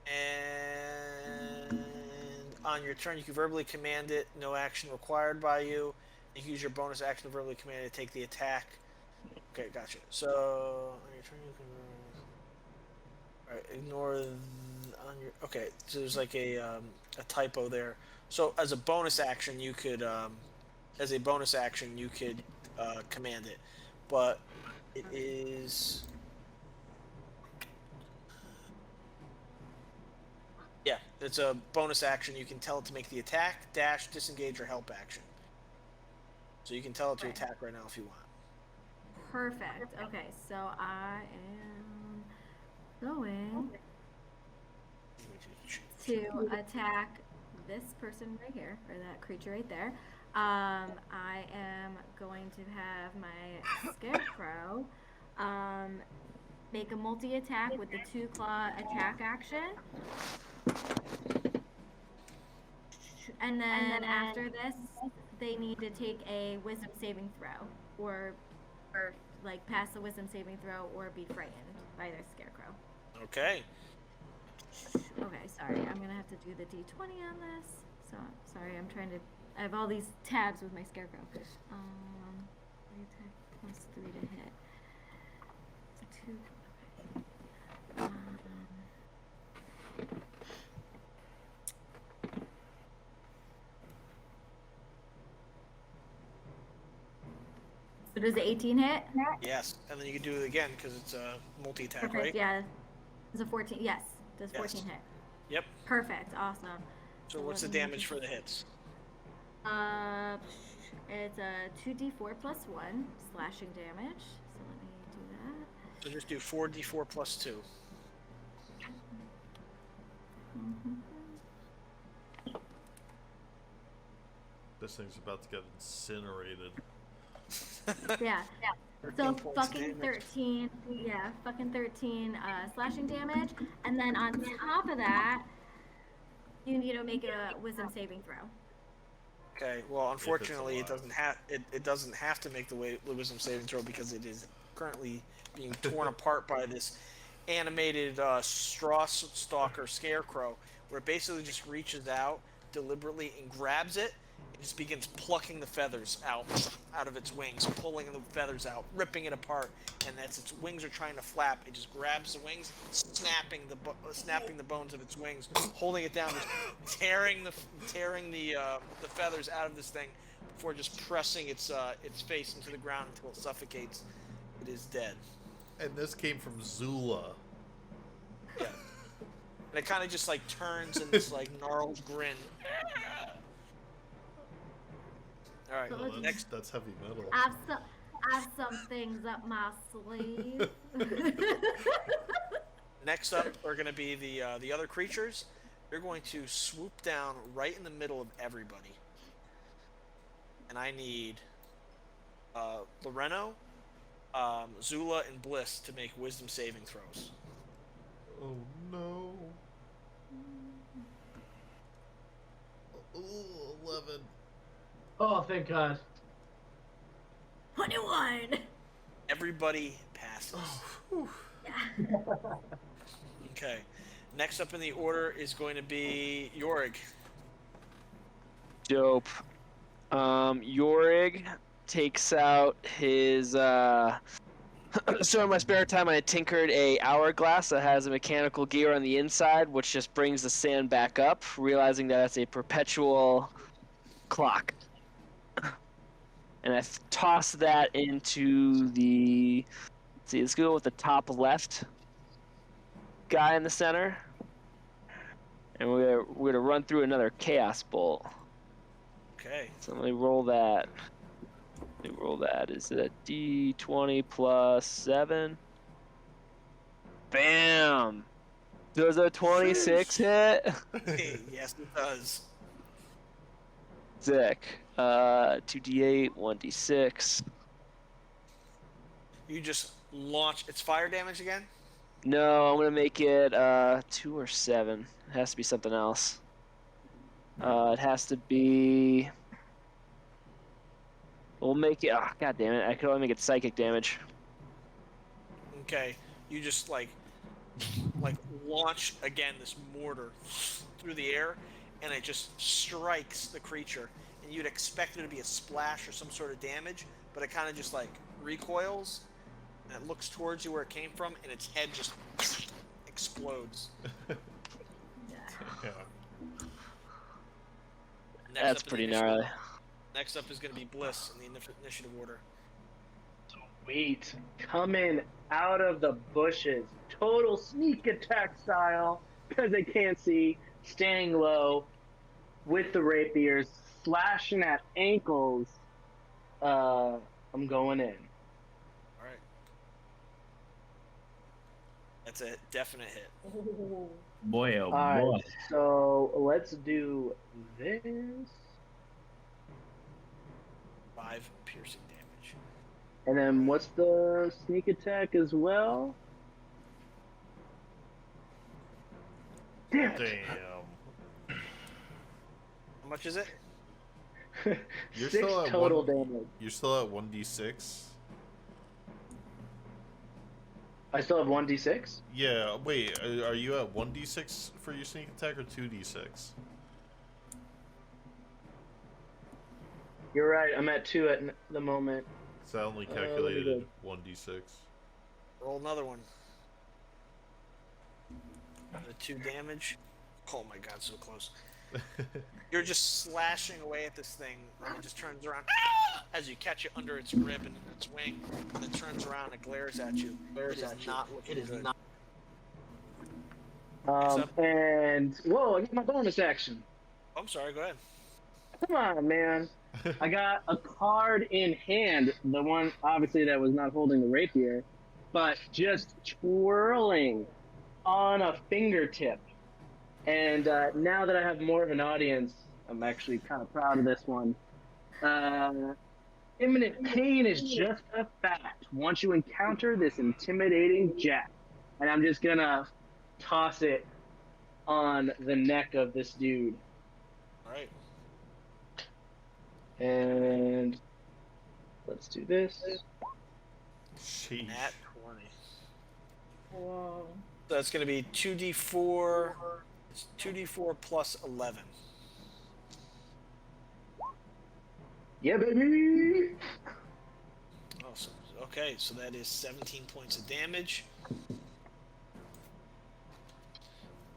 and on your turn, you can verbally command it. No action required by you. You can use your bonus action to verbally command it to take the attack. Okay, gotcha. So on your turn, you can. All right, ignore on your. Okay, so there's like a typo there. So as a bonus action, you could command it, but it is. Yeah, it's a bonus action. You can tell it to make the attack, dash, disengage, or help action. So you can tell it to attack right now if you want. Perfect. Okay, so I am going to attack this person right here, or that creature right there. I am going to have my Scarecrow make a multi-attack with the 2-claw attack action. And then after this, they need to take a wisdom saving throw, or like pass a wisdom saving throw, or be frightened by their Scarecrow. Okay. Okay, sorry, I'm gonna have to do the D20 on this. So sorry, I have all these tabs with my Scarecrow. 3 attack plus 3 to hit. So 2. So does the 18 hit? Yes, and then you can do it again because it's a multi-attack, Perfect, right? yeah. Does a 14? Yes. Does 14 hit? Yep. Perfect. Awesome. So what's the damage for the hits? It's a 2d4 plus 1 slashing damage. So let me do that. So just do 4d4 plus 2. This thing's about to get incinerated. Yeah. 13 So points fucking damage. 13. Yeah, fucking 13 slashing damage, and then on top of that, you need to make a wisdom saving throw. Okay. Well, unfortunately, it doesn't have to make the wisdom saving throw because it is currently being torn apart by this animated straw stalker scarecrow, where it basically just reaches out deliberately and grabs it. It just begins plucking the feathers out of its wings, pulling the feathers out, ripping it apart, and as its wings are trying to flap, it just grabs the wings, snapping the bones of its wings, holding it down, just tearing the feathers out of this thing before just pressing its face into the ground until it suffocates. It is dead. And this came from Zula. Yeah. And it kind of just like turns in this like gnarled grin. All right. So Well, Next. that's heavy metal. I have some things up my sleeve. Next up are going to be the other creatures. They're going to swoop down right in the middle of everybody. And I need Loreno, Zula, and Bliss to make wisdom saving throws. Oh no. Ooh, 11. Oh, thank God. 21. Everybody passes. Okay. Next up in the order is going to be Yorig. Dope. Yorig takes out his so in my spare time I tinkered a hourglass that has a mechanical gear on the inside which just brings the sand back up, realizing that it's a perpetual clock. And I toss that into the, let's go with the top left guy in the center, and we're gonna run through another chaos bolt. Okay. So let me roll that. Is it a D20 plus 7? Bam! Does a 26 hit? Yes, it does. Sick. 2d8, 1d6. You just launch. It's fire damage again? No, I'm gonna make it 2 or 7. It has to be something else. It has to be. We'll make it. Oh, God damn it! I could only make it psychic damage. Okay. You just like launch again this mortar through the air, and it just strikes the creature. And you'd expect it to be a splash or some sort of damage, but it kind of just like recoils, and it looks towards you where it came from, and its head just explodes. Yeah. Next That's up in pretty the initiative- gnarly. Next up is going to be Bliss in the initiative order. Sweet. Coming out of the bushes. Total sneak attack style. Because they can't see. Staying low. With the rapiers. Slashing at ankles. I'm going in. All right. That's a definite hit. Boy, oh boy. Alright, so let's do this. 5 piercing damage. And then what's the sneak attack as well? Damn. Damn. How much is it? You're 6 still at total one- damage. You're still at 1d6? I still have 1d6? Yeah, wait, are you at 1d6 for your sneak attack or 2d6? You're right, I'm at 2 at the moment. So I only let me calculated 1d6. Roll another one. The 2 damage. Oh my god, so close. You're just slashing away at this thing, and it just turns around as you catch it under its rib and its wing, and it turns around and glares at you. It is not looking good. And whoa, I got my bonus action. I'm sorry, go ahead. Come on, man. I got a card in hand, the one obviously that was not holding the rapier, but just twirling on a fingertip. And now that I have more of an audience, I'm actually kind of proud of this one. Imminent pain is just a fact once you encounter this intimidating jack. And I'm just gonna toss it on the neck of this dude. Alright. And let's do this. Sheesh. Nat 20. Whoa. So that's going to be 2d4. It's 2d4 plus 11. Yeah, baby! Awesome. Okay, so that is 17 points of damage.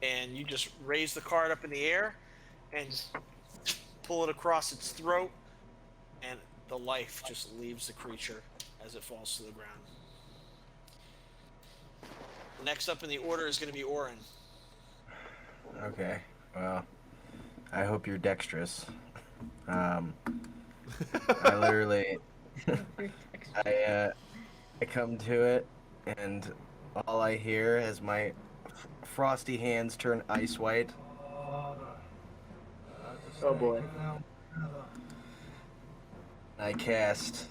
And you just raise the card up in the air and pull it across its throat, and the life just leaves the creature as it falls to the ground. Next up in the order is going to be Orin. Okay, well, I hope you're dexterous. I literally, I come to it, and all I hear is my frosty hands turn ice white. Oh boy. I cast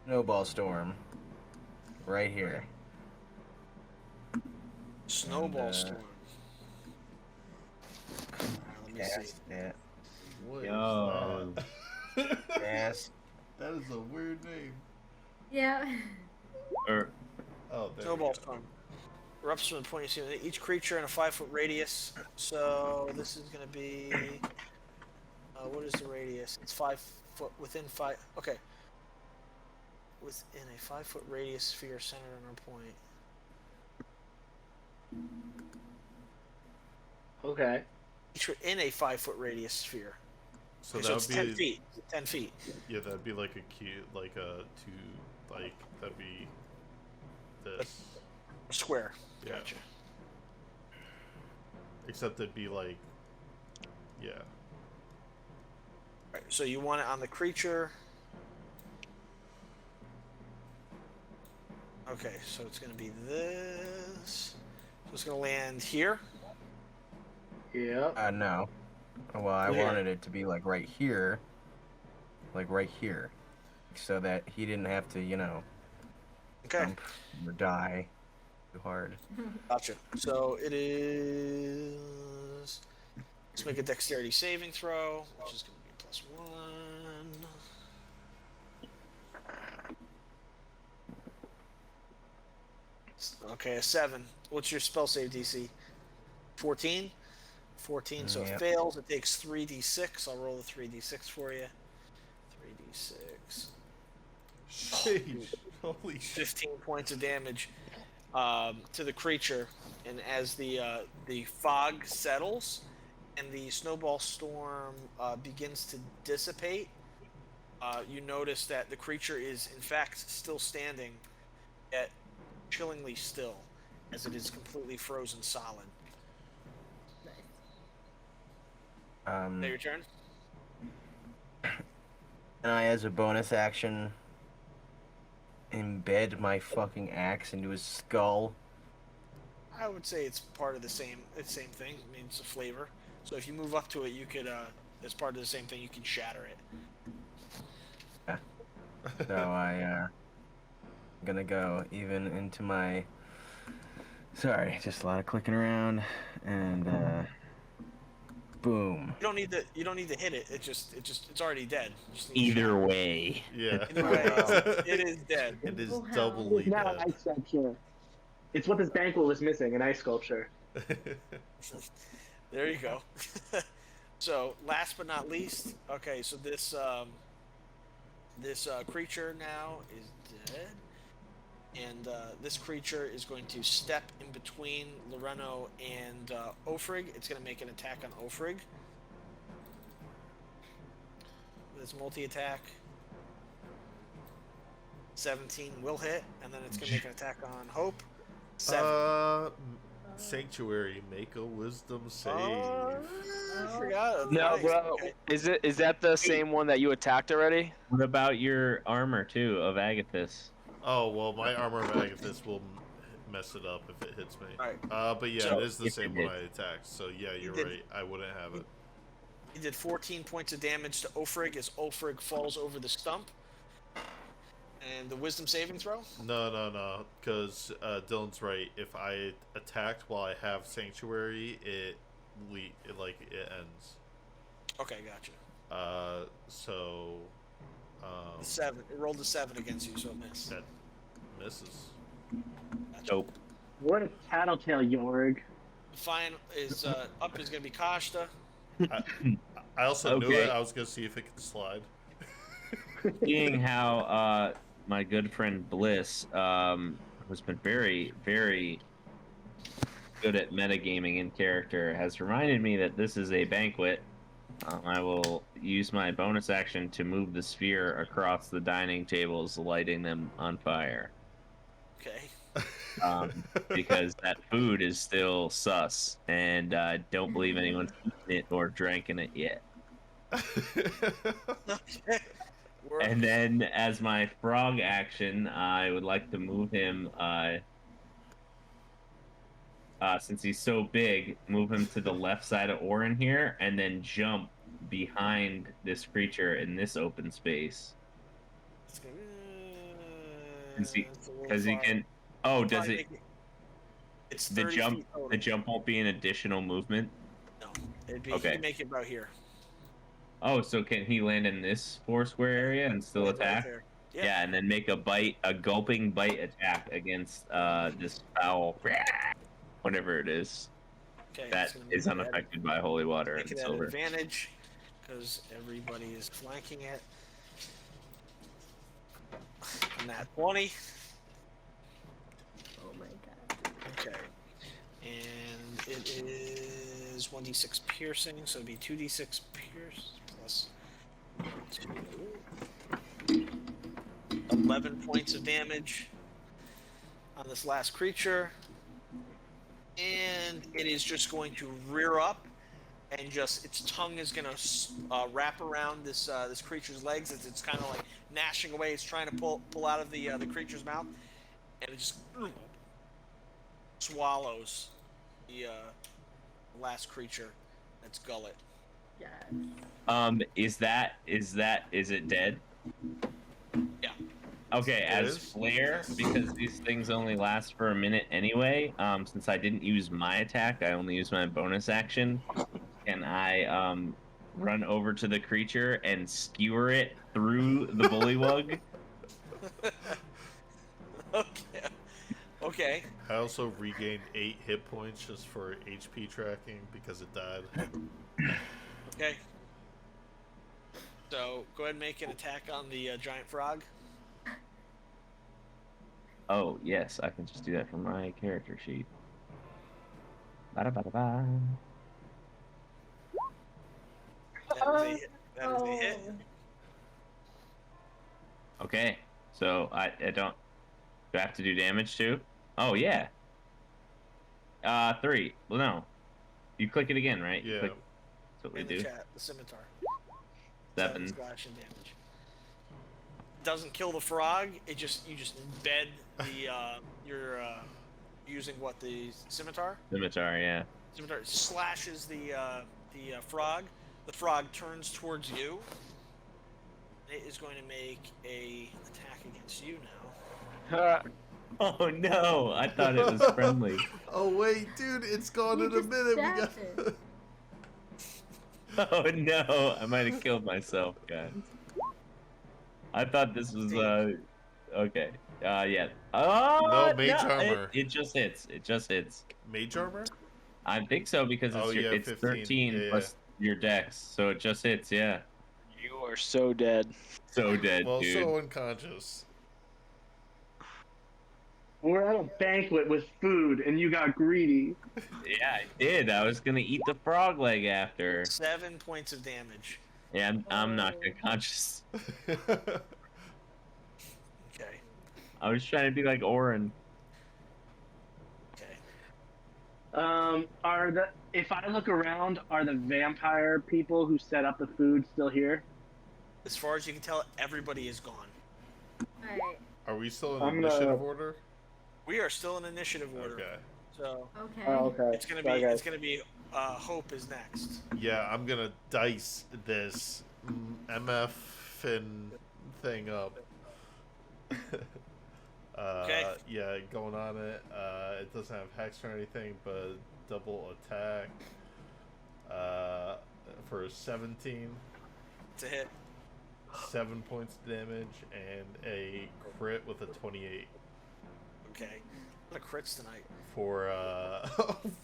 Snowball Storm right here. Snowball And, Storm. Let me see. Cast it. What Yo. is that? Cast. That is a weird name. Yeah. Or Oh, there Snowball we go. Storm. Erupts from the point you see each creature in a 5-foot radius. So this is going to be. What is the radius? It's 5 foot within 5. Okay. Within a 5-foot radius sphere centered on a point. Okay. Each in a 5-foot radius sphere. So Okay, that it's would 10 be feet. 10 feet. yeah, that'd be like a cute, like a two, like that'd be this. Square. Yeah. Gotcha. except it'd be like, yeah. Right, so you want it on the creature. Okay, so it's going to be this. So it's going to land here. Yep. No. Well, I Where? wanted it to be like right here. Like right here. So that he didn't have to, Okay, jump or die too hard. gotcha. So it is. Let's make a dexterity saving throw, which is going to be +1. Okay, a 7. What's your spell save DC? 14? 14, so it Yep. fails. It takes 3d6. I'll roll the 3d6 for you. 3d6. Sheesh. Holy shit. 15 points of damage to the creature. And as the fog settles and the snowball storm begins to dissipate, you notice that the creature is in fact still standing, yet chillingly still, as it is completely frozen solid. Is that your turn? And I, as a bonus action, embed my fucking axe into his skull. I would say it's part of the same thing. I mean, it's a flavor. So if you move up to it, you could, as part of the same thing, you can shatter it. So I'm gonna go even into my. Sorry, just a lot of clicking around, and boom. You don't need to hit it. It's already dead. You just need to Either shatter it. way. Yeah. Either way, it is dead. It is Wow. doubly Now an dead. ice sculpture. It's what this banquet was missing, an ice sculpture. There you go. So last but not least, okay, so this creature now is dead, and this creature is going to step in between Loreno and Ofrig. It's going to make an attack on Ofrig. This multi-attack. 17 will hit, and then it's going to make an attack on Hope. 7. Sanctuary, make a wisdom save. I forgot. No, Nice. bro. Okay. Is that the same one that you attacked already? What about your armor too of Agathis? Oh, well, my armor of Agathis will mess it up if it hits me. Alright. But yeah, So, it is the if same it one I attacked. So yeah, you're did. right. I wouldn't have it. He did 14 points of damage to Ofrig as Ofrig falls over the stump. And the wisdom saving throw? No. Because Dylan's right. If I attacked while I have Sanctuary, it ends. Okay, gotcha. So. 7. It rolled a 7 against you, so it missed. That misses. Gotcha. Nope. What a tattletale, Jorg. Fine is up is gonna be Kashta. I also knew Okay. it. I was gonna see if it could slide. Seeing how my good friend Bliss, who's been very, very good at metagaming in character, has reminded me that this is a banquet. I will use my bonus action to move the sphere across the dining tables, lighting them on fire. Okay. Because that food is still sus, and I don't believe anyone's eaten it or drank in it yet. Okay. And then, as my frog action, I would like to move him, since he's so big, move him to the left side of Orin here, and then jump behind this creature in this open space. Because he can. Oh, does it? It's The 30 jump. feet total. The jump won't be an additional movement. No, it'd be. Okay. He can make it about here. Oh, so can he land in this 4-square area and still Right attack? there. Yeah, and then make a gulping bite attack against this foul, whatever it is, Okay. that it's gonna be is unaffected by holy water and Making that silver. advantage because everybody is flanking it. And that 20. Oh my god. Okay. And it is 1d6 piercing, so it'd be 2d6 pierce plus 2. 11 points of damage on this last creature. and it is just going to rear up, and just its tongue is going to wrap around this this creature's legs as it's kind of like gnashing away. It's trying to pull out of the creature's mouth, and it just swallows the last creature, its gullet. Yes. Is it dead? Yeah. Okay, It as is? Flair, because these things only last for a minute anyway, since I didn't use my attack, I only used my bonus action. Can I run over to the creature and skewer it through the bullywug? Okay. Okay. I also regained 8 hit points just for HP tracking because it died. Okay. So go ahead and make an attack on the giant frog. Oh, yes, I can just do that from my character sheet. Ba-da-ba-da-ba. That is a hit. Okay, so I don't... Do I have to do damage too? Oh, yeah. 3. Well, no. You click it again, right? You Yeah. click... That's what we In the do. chat, the scimitar. 7. Slashing damage. Doesn't kill the frog. You just embed the you're using what, the scimitar? Scimitar, yeah. Scimitar slashes the frog. The frog turns towards you. It is going to make a attack against you now. Oh, no! I thought it was friendly. Oh wait, dude, it's gone You in a just minute. We got. stabbed it. Oh, no! I might have killed myself, guys. I thought this was, okay. Yeah. Oh! No, mage no, armor. It just hits. It just hits. Mage armor? I think so, because it's, Oh, yeah, it's 15. 13 Yeah, plus your dex, so it just hits, yeah. You are so dead. So dead, Well, dude. so unconscious. We're at a banquet with food, and you got greedy. Yeah, I did. I was gonna eat the frog leg after. 7 points of damage. Yeah, I'm not conscious. Okay. I was trying to be like Orin. Okay. If I look around, are the vampire people who set up the food still here? As far as you can tell, everybody is gone. Alright. Are we still in I'm gonna- initiative order? We are still in initiative order. Okay. So Okay. Oh, okay. it's gonna Sorry, be guys. Hope is next. Yeah, I'm gonna dice this MF thing up. Okay. Yeah, going on it. It doesn't have hex or anything, but double attack. For 17, It's a hit. 7 points of damage, and a crit with a 28 Okay. A lot of crits tonight. for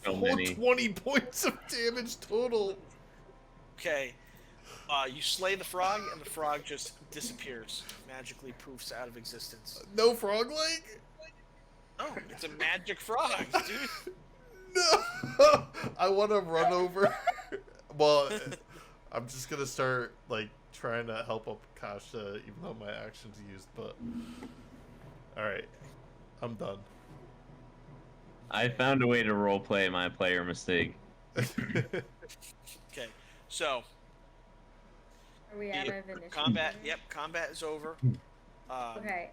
So many. 20 points of damage total. Okay. You slay the frog, and the frog just disappears. Magically poofs out of existence. No frog leg? Oh, it's a magic frog, dude. No! I want to run over. Well, I'm just gonna start like trying to help up Kasha, even though my action's used. But all right, I'm done. I found a way to roleplay my player mistake. Okay. So Are we out of initiative? combat. Yep, combat is over. Okay.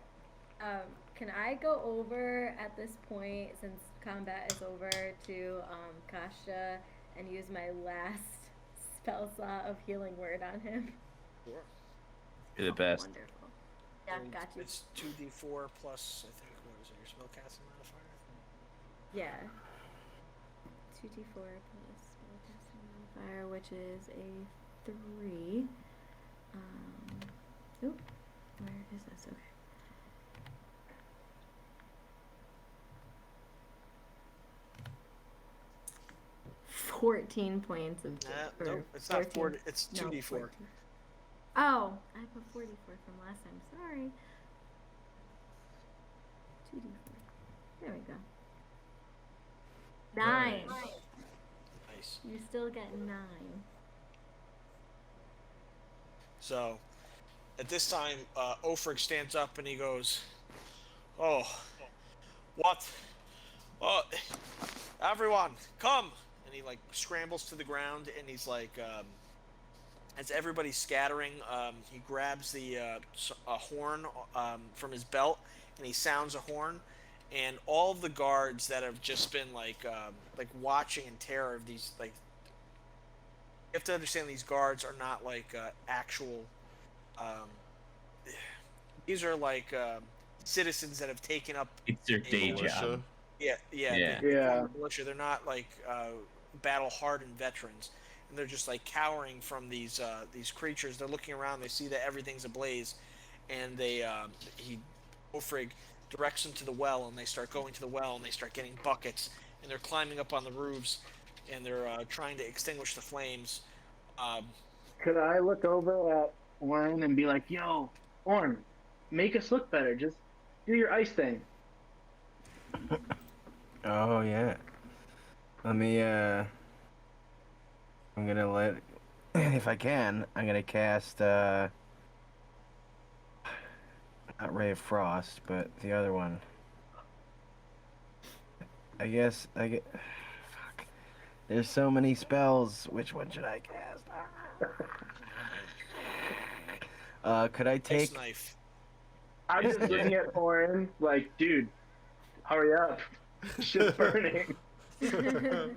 Can I go over at this point, since combat is over, to Kasha and use my last spell slot of healing word on him? Sure. You're the best. Wonderful. Yeah, got you. It's 2d4 plus, I think, what is it, your spellcasting modifier? Yeah. 2d4 plus spellcasting modifier, which is a 3. Oop. Where is this? Okay. $14 points of or Nope, it's not 14. 4. It's No, 2d4. 14. Oh, I put 44 from last time. Sorry. 2d4. There we go. 9. Nice. You still get 9. So, at this time, Ofrig stands up and he goes, "Oh, what? Oh, Everyone, come! And he like scrambles to the ground, and he's like, as everybody's scattering, he grabs a horn from his belt, and he sounds a horn, and all of the guards that have just been like watching in terror of these like. You have to understand these guards are not like actual. Um, these are like citizens that have taken up. It's their day Militia. job. Yeah. Yeah. Militia. They're not like battle-hardened veterans, and they're just like cowering from these creatures. They're looking around. They see that everything's ablaze, and Ulfrig directs them to the well, and they start going to the well, and they start getting buckets, and they're climbing up on the roofs, and they're trying to extinguish the flames. Could I look over at Orn and be like, "Yo, Orn, make us look better. Just do your ice thing." Oh yeah. Let me I'm gonna if I can, I'm gonna cast not Ray of Frost, but the other one. I guess fuck. There's so many spells. Which one should I cast? Could I take Ice knife. I'm just looking at Orn like, dude, hurry up. Shit's burning. Ice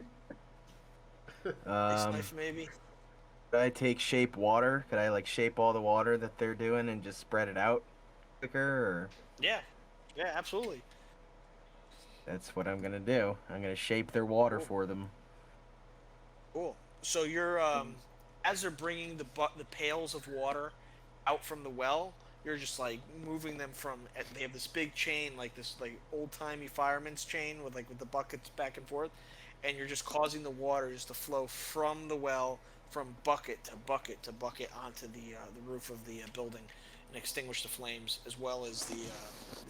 knife, maybe. Could I take shape water? Could I like shape all the water that they're doing and just spread it out quicker? Or Yeah, absolutely. that's what I'm gonna do. I'm gonna shape their water for them. Cool. So you're as they're bringing the pails of water out from the well, you're just like moving them from. They have this big chain, like this like old timey fireman's chain with the buckets back and forth, and you're just causing the water just to flow from the well, from bucket to bucket to bucket onto the roof of the building, and extinguish the flames as well as the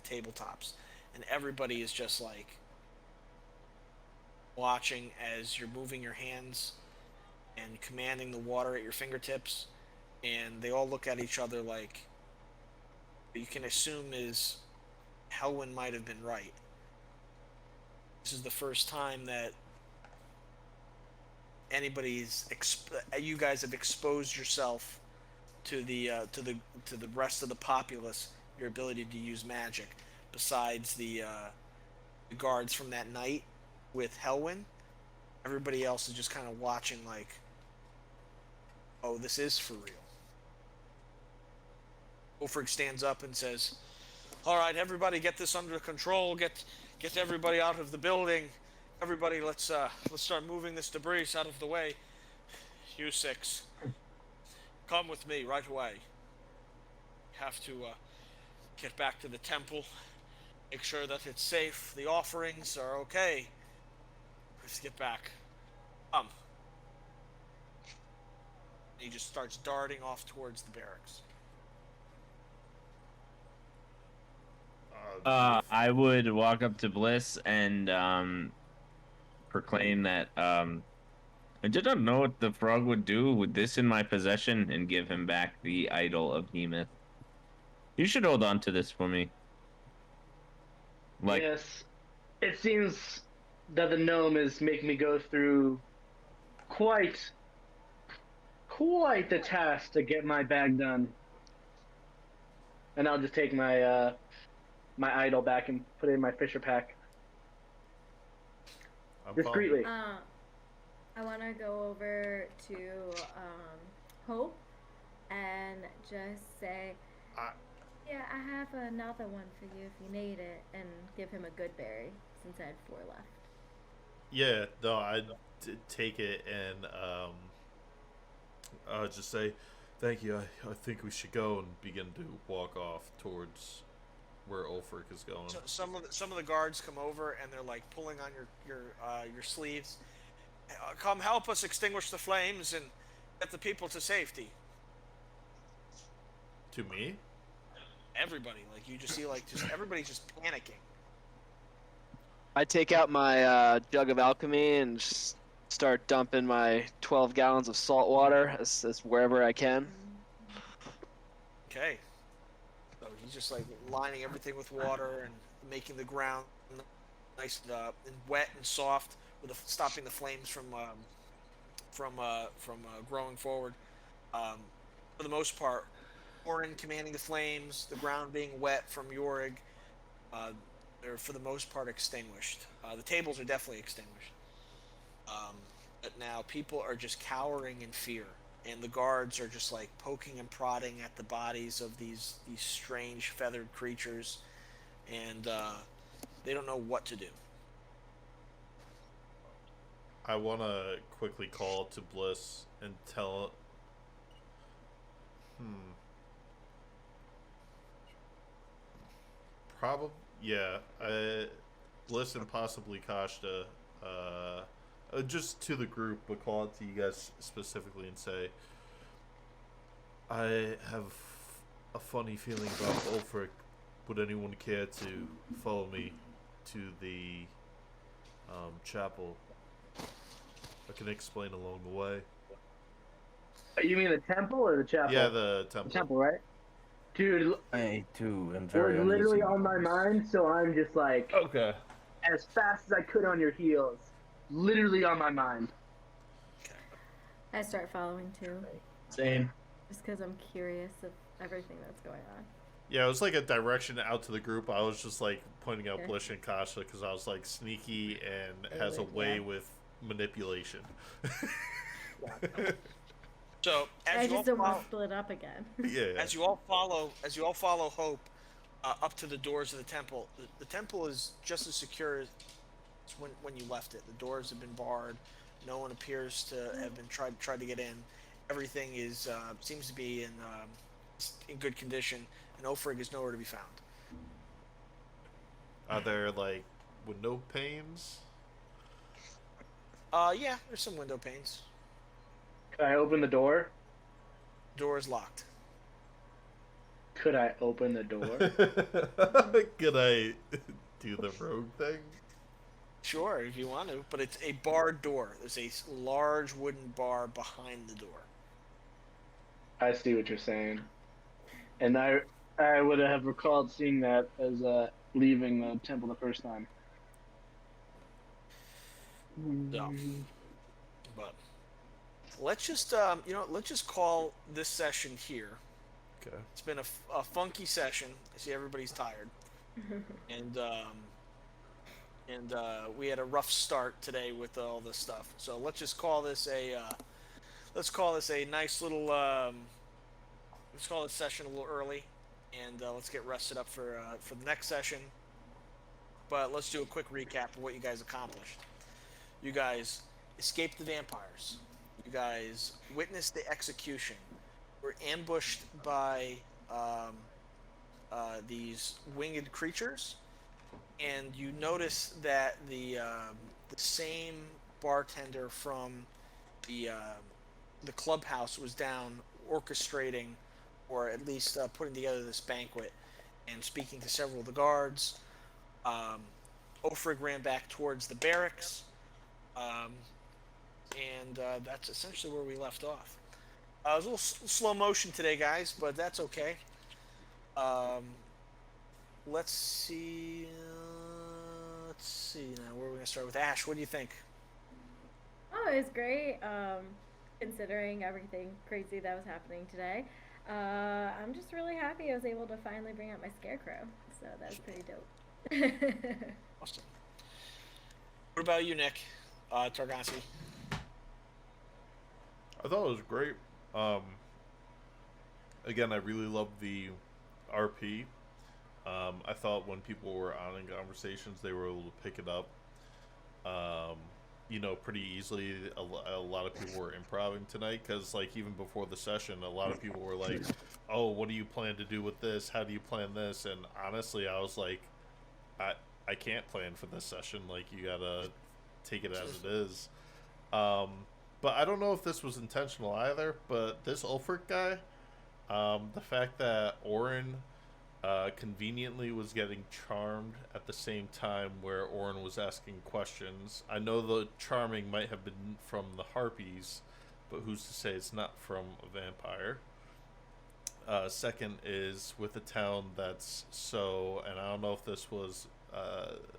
tabletops, and everybody is just like watching as you're moving your hands and commanding the water at your fingertips, and they all look at each other like you can assume is Helwyn might have been right. This is the first time that you guys have exposed yourself to the rest of the populace, your ability to use magic, besides the guards from that night with Helwyn. Everybody else is just kind of watching like, oh, this is for real. Ulfrig stands up and says, all right, everybody get this under control. Get everybody out of the building. Everybody, let's start moving this debris out of the way. You six, come with me right away. Have to get back to the temple, make sure that it's safe, the offerings are okay. Let's get back. He just starts darting off towards the barracks. I would walk up to Bliss and proclaim that I did not know what the frog would do with this in my possession, and give him back the idol of Hemoth. You should hold on to this for me. Yes. It seems that the gnome is making me go through quite the task to get my bag done. And I'll just take my my idol back and put it in my fisher pack. Discreetly. I want to go over to Hope and just say, yeah, I have another one for you if you need it, and give him a good berry since I had 4 left. Yeah, no, I'd take it and just say, thank you, I think we should go, and begin to walk off towards where Ulfric is going. So some of the guards come over and they're like pulling on your sleeves. Come help us extinguish the flames and get the people to safety. To me? Everybody, like you just see everybody's just panicking. I take out my jug of alchemy and just start dumping my 12 gallons of salt water as wherever I can. Okay. So he's just like lining everything with water and making the ground nice and wet and soft stopping the flames from growing forward. Um, for the most part, Orin commanding the flames, the ground being wet from Yorig, uh, they're for the most part extinguished. The tables are definitely extinguished. But now people are just cowering in fear, and the guards are just like poking and prodding at the bodies of these strange feathered creatures, and they don't know what to do. I want to quickly call to Bliss and tell. Probably, yeah. Bliss and possibly Kashta. Just to the group, but call it to you guys specifically and say, I have a funny feeling about Ulfric. Would anyone care to follow me to the chapel? I can explain along the way. You mean the temple or the chapel? Yeah, the temple. The temple, right? Dude, I too am it very was literally uneasy on my about this. mind, so I'm just like Okay. as fast as I could on your heels. Literally on my mind. I start following too, Same. just because I'm curious of everything that's going on. Yeah, it was like a direction out to the group. I was just like pointing out Okay. Blish and Kasha because I was like sneaky and has a Yeah. way with manipulation. So I as you all just don't want follow, to split up again. Yeah. as you all follow Hope up to the doors of the temple. The temple is just as secure as when you left it. The doors have been barred. No one appears to have been tried to get in. Everything is seems to be in good condition, and Ulfric is nowhere to be found. Are there like window panes? Yeah, there's some window panes. Could I open the door? Door is locked. Could I open the door? Could I do the rogue thing? Sure, if you want to, but it's a barred door. There's a large wooden bar behind the door. I see what you're saying. And I would have recalled seeing that as leaving the temple the first time. So, but let's just let's just call this session here. Okay. It's been a funky session. I see everybody's tired, and we had a rough start today with all this stuff. So let's just call this a nice little let's call this session a little early, and let's get rested up for the next session. But let's do a quick recap of what you guys accomplished. You guys escaped the vampires. You guys witnessed the execution. Were ambushed by these winged creatures, and you notice that the same bartender from the clubhouse was down orchestrating, or at least putting together this banquet and speaking to several of the guards. Ulfric ran back towards the barracks, and that's essentially where we left off. It was a little slow motion today, guys, but that's okay. Let's see. Let's see now. Where are we gonna start with? Ash, what do you think? Oh, it was great. Considering everything crazy that was happening today, I'm just really happy I was able to finally bring out my scarecrow. So that's pretty dope. Awesome. What about you, Nick? Targasi? I thought it was great. Again, I really loved the RP. I thought when people were on in conversations, they were able to pick it up, pretty easily. A lot of people were improvising tonight because, like, even before the session, a lot of people were like, "Oh, what do you plan to do with this? How do you plan this?" And honestly, I was like, I can't plan for this session. Like, you gotta take it as it is. But I don't know if this was intentional either. But this Ulfric guy, the fact that Orin conveniently was getting charmed at the same time where Orin was asking questions. I know the charming might have been from the Harpies, but who's to say it's not from a vampire? Second is with a town that's and I don't know if this was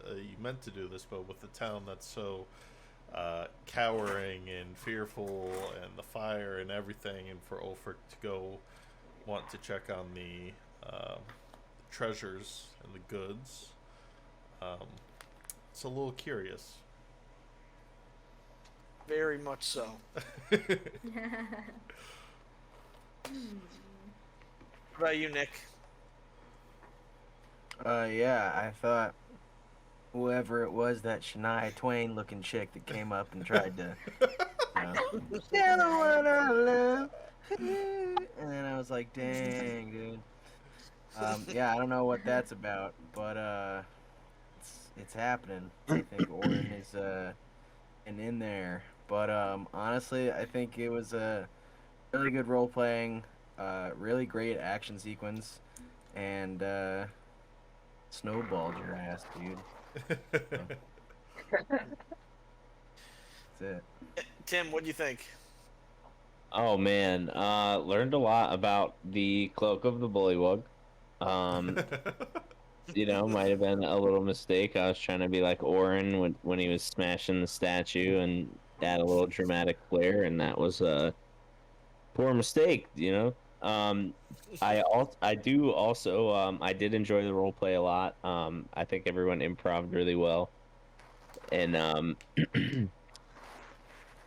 you meant to do this, but with a town that's so cowering and fearful and the fire and everything, and for Ulfric to go want to check on the treasures and the goods. It's a little curious. Very much so. What about you, Nick? Yeah, I thought whoever it was, that Shania Twain looking chick that came up and tried to, "You're the one I love." And then I was like, dang, dude. Yeah, I don't know what that's about, but it's happening. I think Orin is in there. But honestly, I think it was a really good role playing, really great action sequence, and snowballed your ass, dude. That's it. Tim, what do you think? Oh man, learned a lot about the cloak of the bullywug. Might have been a little mistake. I was trying to be like Orin when he was smashing the statue and add a little dramatic flair, and that was a poor mistake. I do also I did enjoy the role play a lot. I think everyone improv'd really well, and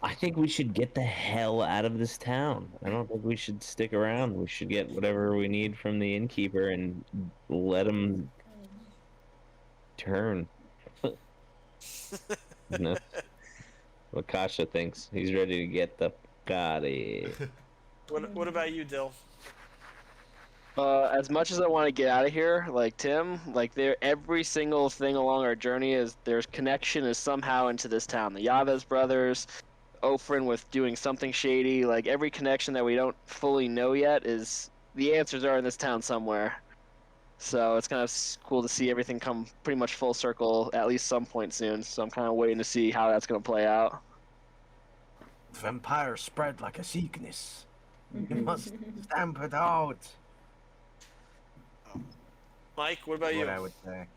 I think we should get the hell out of this town. I don't think we should stick around. We should get whatever we need from the innkeeper and let him turn. What Kasha thinks. He's ready to get the out of here. What about you, Dill? As much as I want to get out of here, like Tim, like every single thing along our journey there's connection is somehow into this town. The Yavez brothers, Ofrin with doing something shady, like every connection that we don't fully know yet the answers are in this town somewhere. So it's kind of cool to see everything come pretty much full circle at least some point soon. So I'm kind of waiting to see how that's going to play out. Vampire spread like a sickness. You must stamp it out. Mike, what about you? What I would say.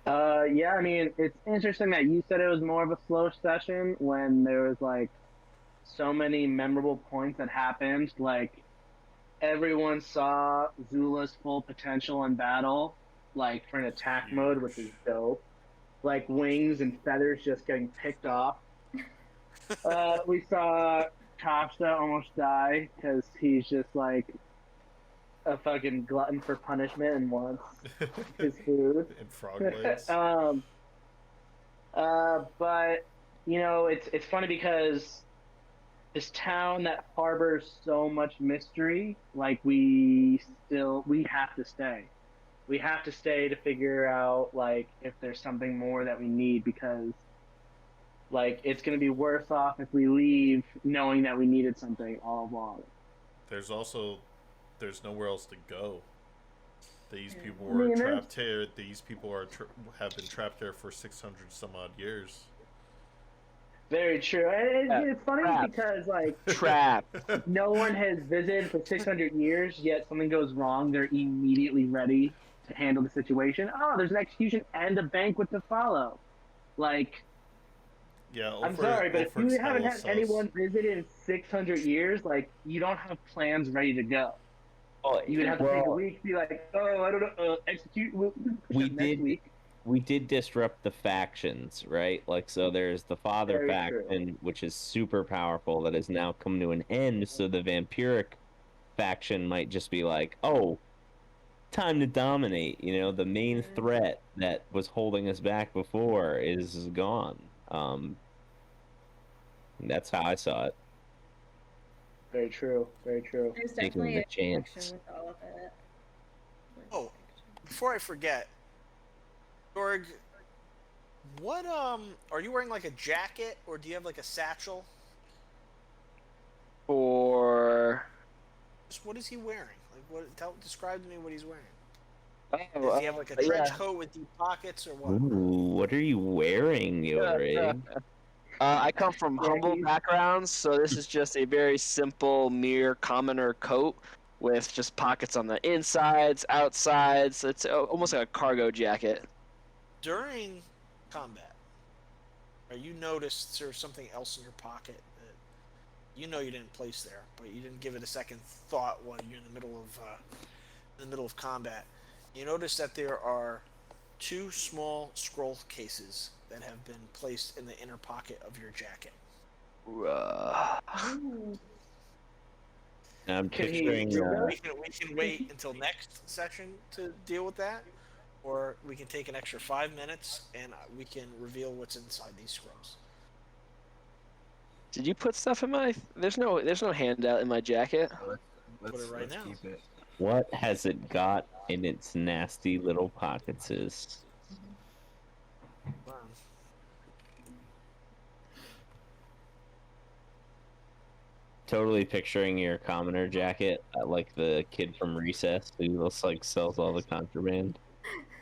Yeah, I mean, it's interesting that you said it was more of a slow session when there was, like, so many memorable points that happened. Like, everyone saw Zula's full potential in battle, like, for an attack mode, which is dope. Like, wings and feathers just getting picked off. We saw Kafka almost die because he's just, like, a fucking glutton for punishment and wants his food. And frog legs. But it's funny because this town that harbors so much mystery, like we have to stay. We have to stay to figure out like if there's something more that we need, because like it's gonna be worse off if we leave knowing that we needed something all along. There's nowhere else to go. These people were trapped here. These people have been trapped there for 600 some odd years. Very true. It's funny because like Trap. no one has visited for 600 years, yet something goes wrong, they're immediately ready to handle the situation. Oh, there's an execution and a banquet to follow. Like, yeah, I'm sorry, but if you haven't had anyone visit in 600 years, like, you don't have plans ready to go. You would have to take a week to be like, oh, I don't know, execute next week. We did disrupt the factions, right? Like, so there's the father Very faction, true. which is super powerful, that has now come to an end. So the vampiric faction might just be like, oh, time to dominate. The main threat that was holding us back before is gone. That's how I saw it. Very true. Very true. There's Taking definitely the a chance. connection with all of it. Oh, before I forget, Dorg, what are you wearing, like a jacket, or do you have like a satchel? Or Just what is he wearing? Like, describe to me what he's wearing. oh, Does he have like a trench coat with deep pockets, or what? Ooh, what are you wearing, Yori? I come from humble backgrounds, so this is just a very simple, mere commoner coat with just pockets on the insides, outsides. It's almost like a cargo jacket. During combat, You noticed there's something else in your pocket that you know you didn't place there, but you didn't give it a second thought while you're in the middle of combat. You notice that there are two small scroll cases that have been placed in the inner pocket of your jacket. I'm Can he- picturing. We can wait until next session to deal with that, or we can take an extra 5 minutes and we can reveal what's inside these scrolls. Did you put stuff in my? There's no handout in my jacket. Let's, it right let's now. keep it. What has it got in its nasty little pockets? Wow. Totally picturing your commoner jacket, like the kid from Recess who looks like sells all the contraband.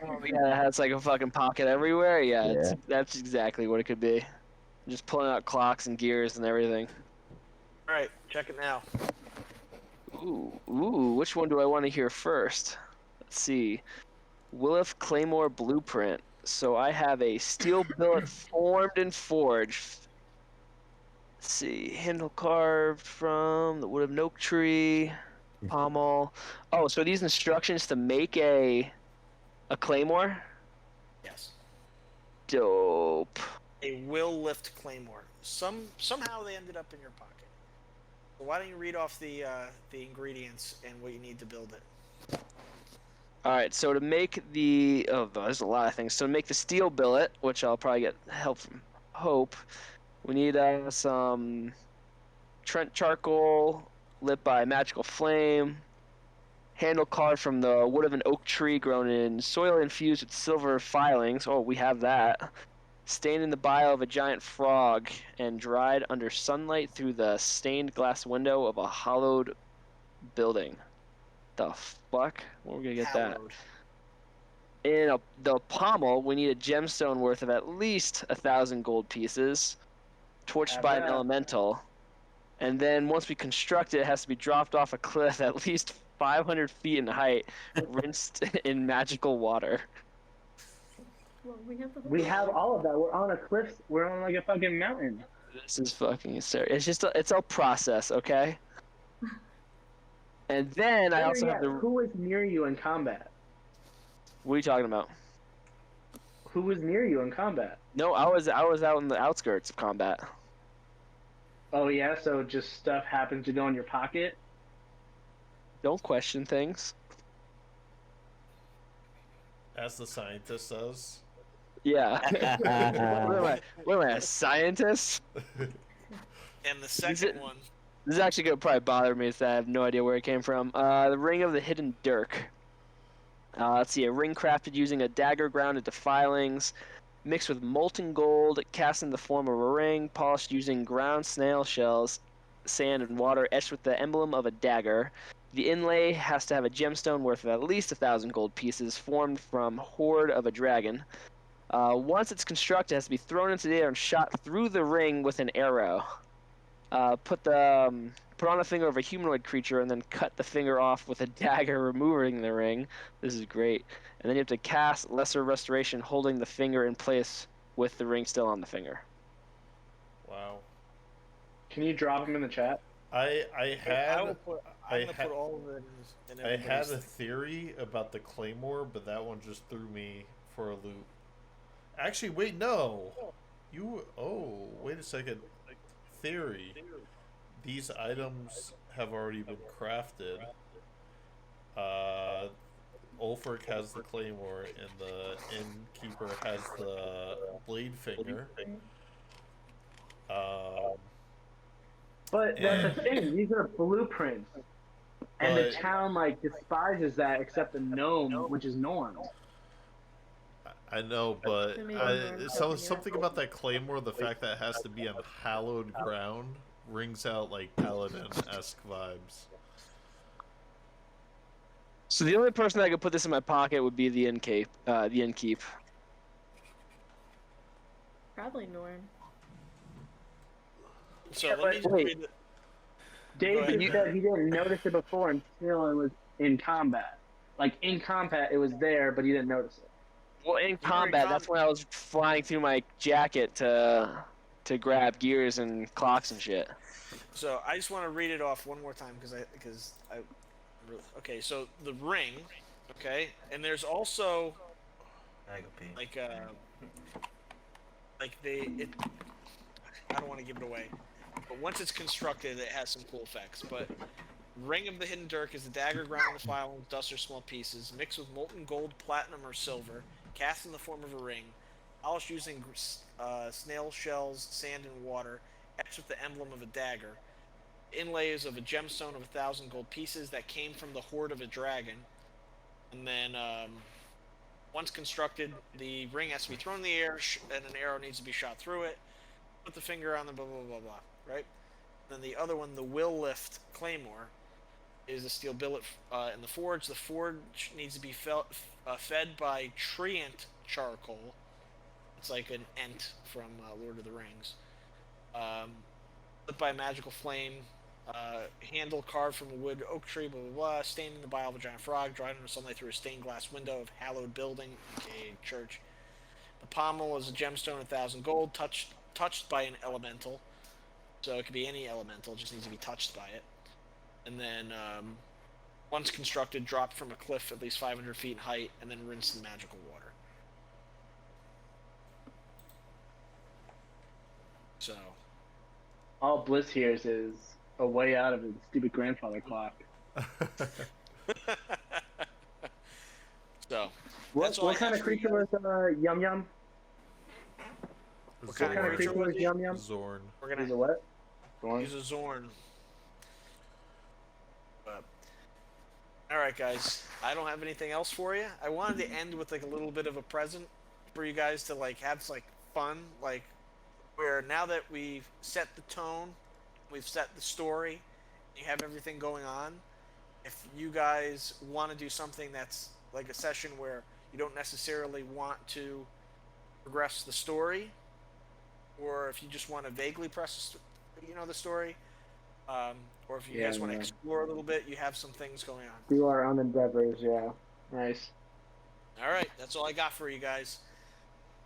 Oh yeah, it has like a fucking pocket everywhere. Yeah, Yeah. that's exactly what it could be. Just pulling out clocks and gears and everything. All right, check it now. Ooh, which one do I want to hear first? Let's see. Willif Claymore Blueprint. So I have a steel billet formed and forged. Let's see. Handle carved from the wood of an oak tree. Pommel. Oh, so these instructions to make a claymore? Yes. Dope. A will lift claymore. Somehow they ended up in your pocket. So why don't you read off the ingredients and what you need to build it? All right, so to make there's a lot of things. So to make the steel billet, which I'll probably get help from Hope, we need some Trent charcoal lit by magical flame, handle carved from the wood of an oak tree grown in soil infused with silver filings. Oh, we have that. Stained in the bile of a giant frog and dried under sunlight through the stained glass window of a hollowed building. The fuck? Where are we gonna get Hallowed. that? In the pommel, we need a gemstone worth of at least 1,000 gold pieces, torched Have by an that. elemental, and then once we construct it, it has to be dropped off a cliff at least 500 feet in height, rinsed in magical water. Well, we have the whole We have all of that. We're on a cliff. We're on like a fucking mountain. This is fucking hysterical. It's a process, okay? And then I also have the. Who was near you in combat? What are you talking about? Who was near you in combat? No, I was out in the outskirts of combat. Oh yeah, so just stuff happens to go in your pocket. Don't question things. As the scientist says. Yeah. what am I, a scientist? And the second one. This is actually gonna probably bother me, so I have no idea where it came from. The Ring of the Hidden Dirk. Let's see, a ring crafted using a dagger ground into filings, mixed with molten gold, cast in the form of a ring, polished using ground snail shells, sand, and water, etched with the emblem of a dagger. The inlay has to have a gemstone worth of at least 1,000 gold pieces, formed from hoard of a dragon. Once it's constructed, it has to be thrown into the air and shot through the ring with an arrow. Put on the finger of a humanoid creature and then cut the finger off with a dagger, removing the ring. This is great. And then you have to cast Lesser Restoration, holding the finger in place with the ring still on the finger. Wow. Can you drop them in the chat? I had I'm gonna put all of it in I had everybody's a thing. theory about the claymore, but that one just threw me for a loop. Actually, wait, no. Wait a second. Theory. These items have already been crafted. Ulfric has the claymore, and the innkeeper has the blade finger. But that's the thing. These are blueprints, and the But- town like despises that, except the gnome, which is Norm. I know, but To make it more something about that claymore, the fact that it has to be on hallowed ground, rings out like paladin-esque vibes. So the only person that could put this in my pocket would be the innkeep. Probably Norm. So Yeah, let me just wait. read the, Dave Go ahead. just said he didn't notice it before until it was in combat. Like in combat, it was there, but he didn't notice it. Well, in You're in combat, that's when I was flying through my jacket to grab gears and clocks and shit. So I just want to read it off one more time because I really, okay. So the ring, okay, and there's also like I don't want to give it away, but once it's constructed, it has some cool effects. But Ring of the Hidden Dirk is the dagger ground into filings, dust, or small pieces, mixed with molten gold, platinum, or silver, cast in the form of a ring, polished using snail shells, sand, and water, etched with the emblem of a dagger. Inlays of a gemstone of 1,000 gold pieces that came from the hoard of a dragon. And then, once constructed, the ring has to be thrown in the air, and an arrow needs to be shot through it. Put the finger on the blah, blah, blah, blah, right? Then the other one, the Will Lift Claymore, is a steel billet in the forge. The forge needs to be fed by treant charcoal. It's like an ent from Lord of the Rings. Lit by a magical flame. Handle carved from a wood oak tree, blah, blah, blah. Stained in the bile of a giant frog. Dried under sunlight through a stained glass window of hallowed building, aka church. The pommel is a gemstone of 1,000 gold, touched by an elemental. So it could be any elemental, it just needs to be touched by it. And then, once constructed, dropped from a cliff at least 500 feet in height, and then rinsed in magical water. So. All Bliss hears is a way out of his stupid grandfather clock. So. What kind of creature was Yum Yum? What kind of Zorn. creature was he? Yum Yum? Zorn. We're He's gonna. a what? Zorn? He's a Zorn. But. Alright, guys. I don't have anything else for you. I wanted to end with like a little bit of a present for you guys to like have like fun, like where now that we've set the tone, we've set the story, you have everything going on. If you guys want to do something that's like a session where you don't necessarily want to progress the story, or if you just want to vaguely press, the story, or if you guys want to explore a little bit, you have some things going on. Do our own endeavors, yeah. Nice. All right, that's all I got for you guys.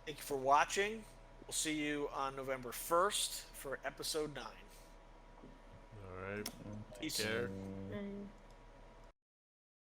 Thank you for watching. We'll see you on November 1st for episode 9. All right. Take Peace. care.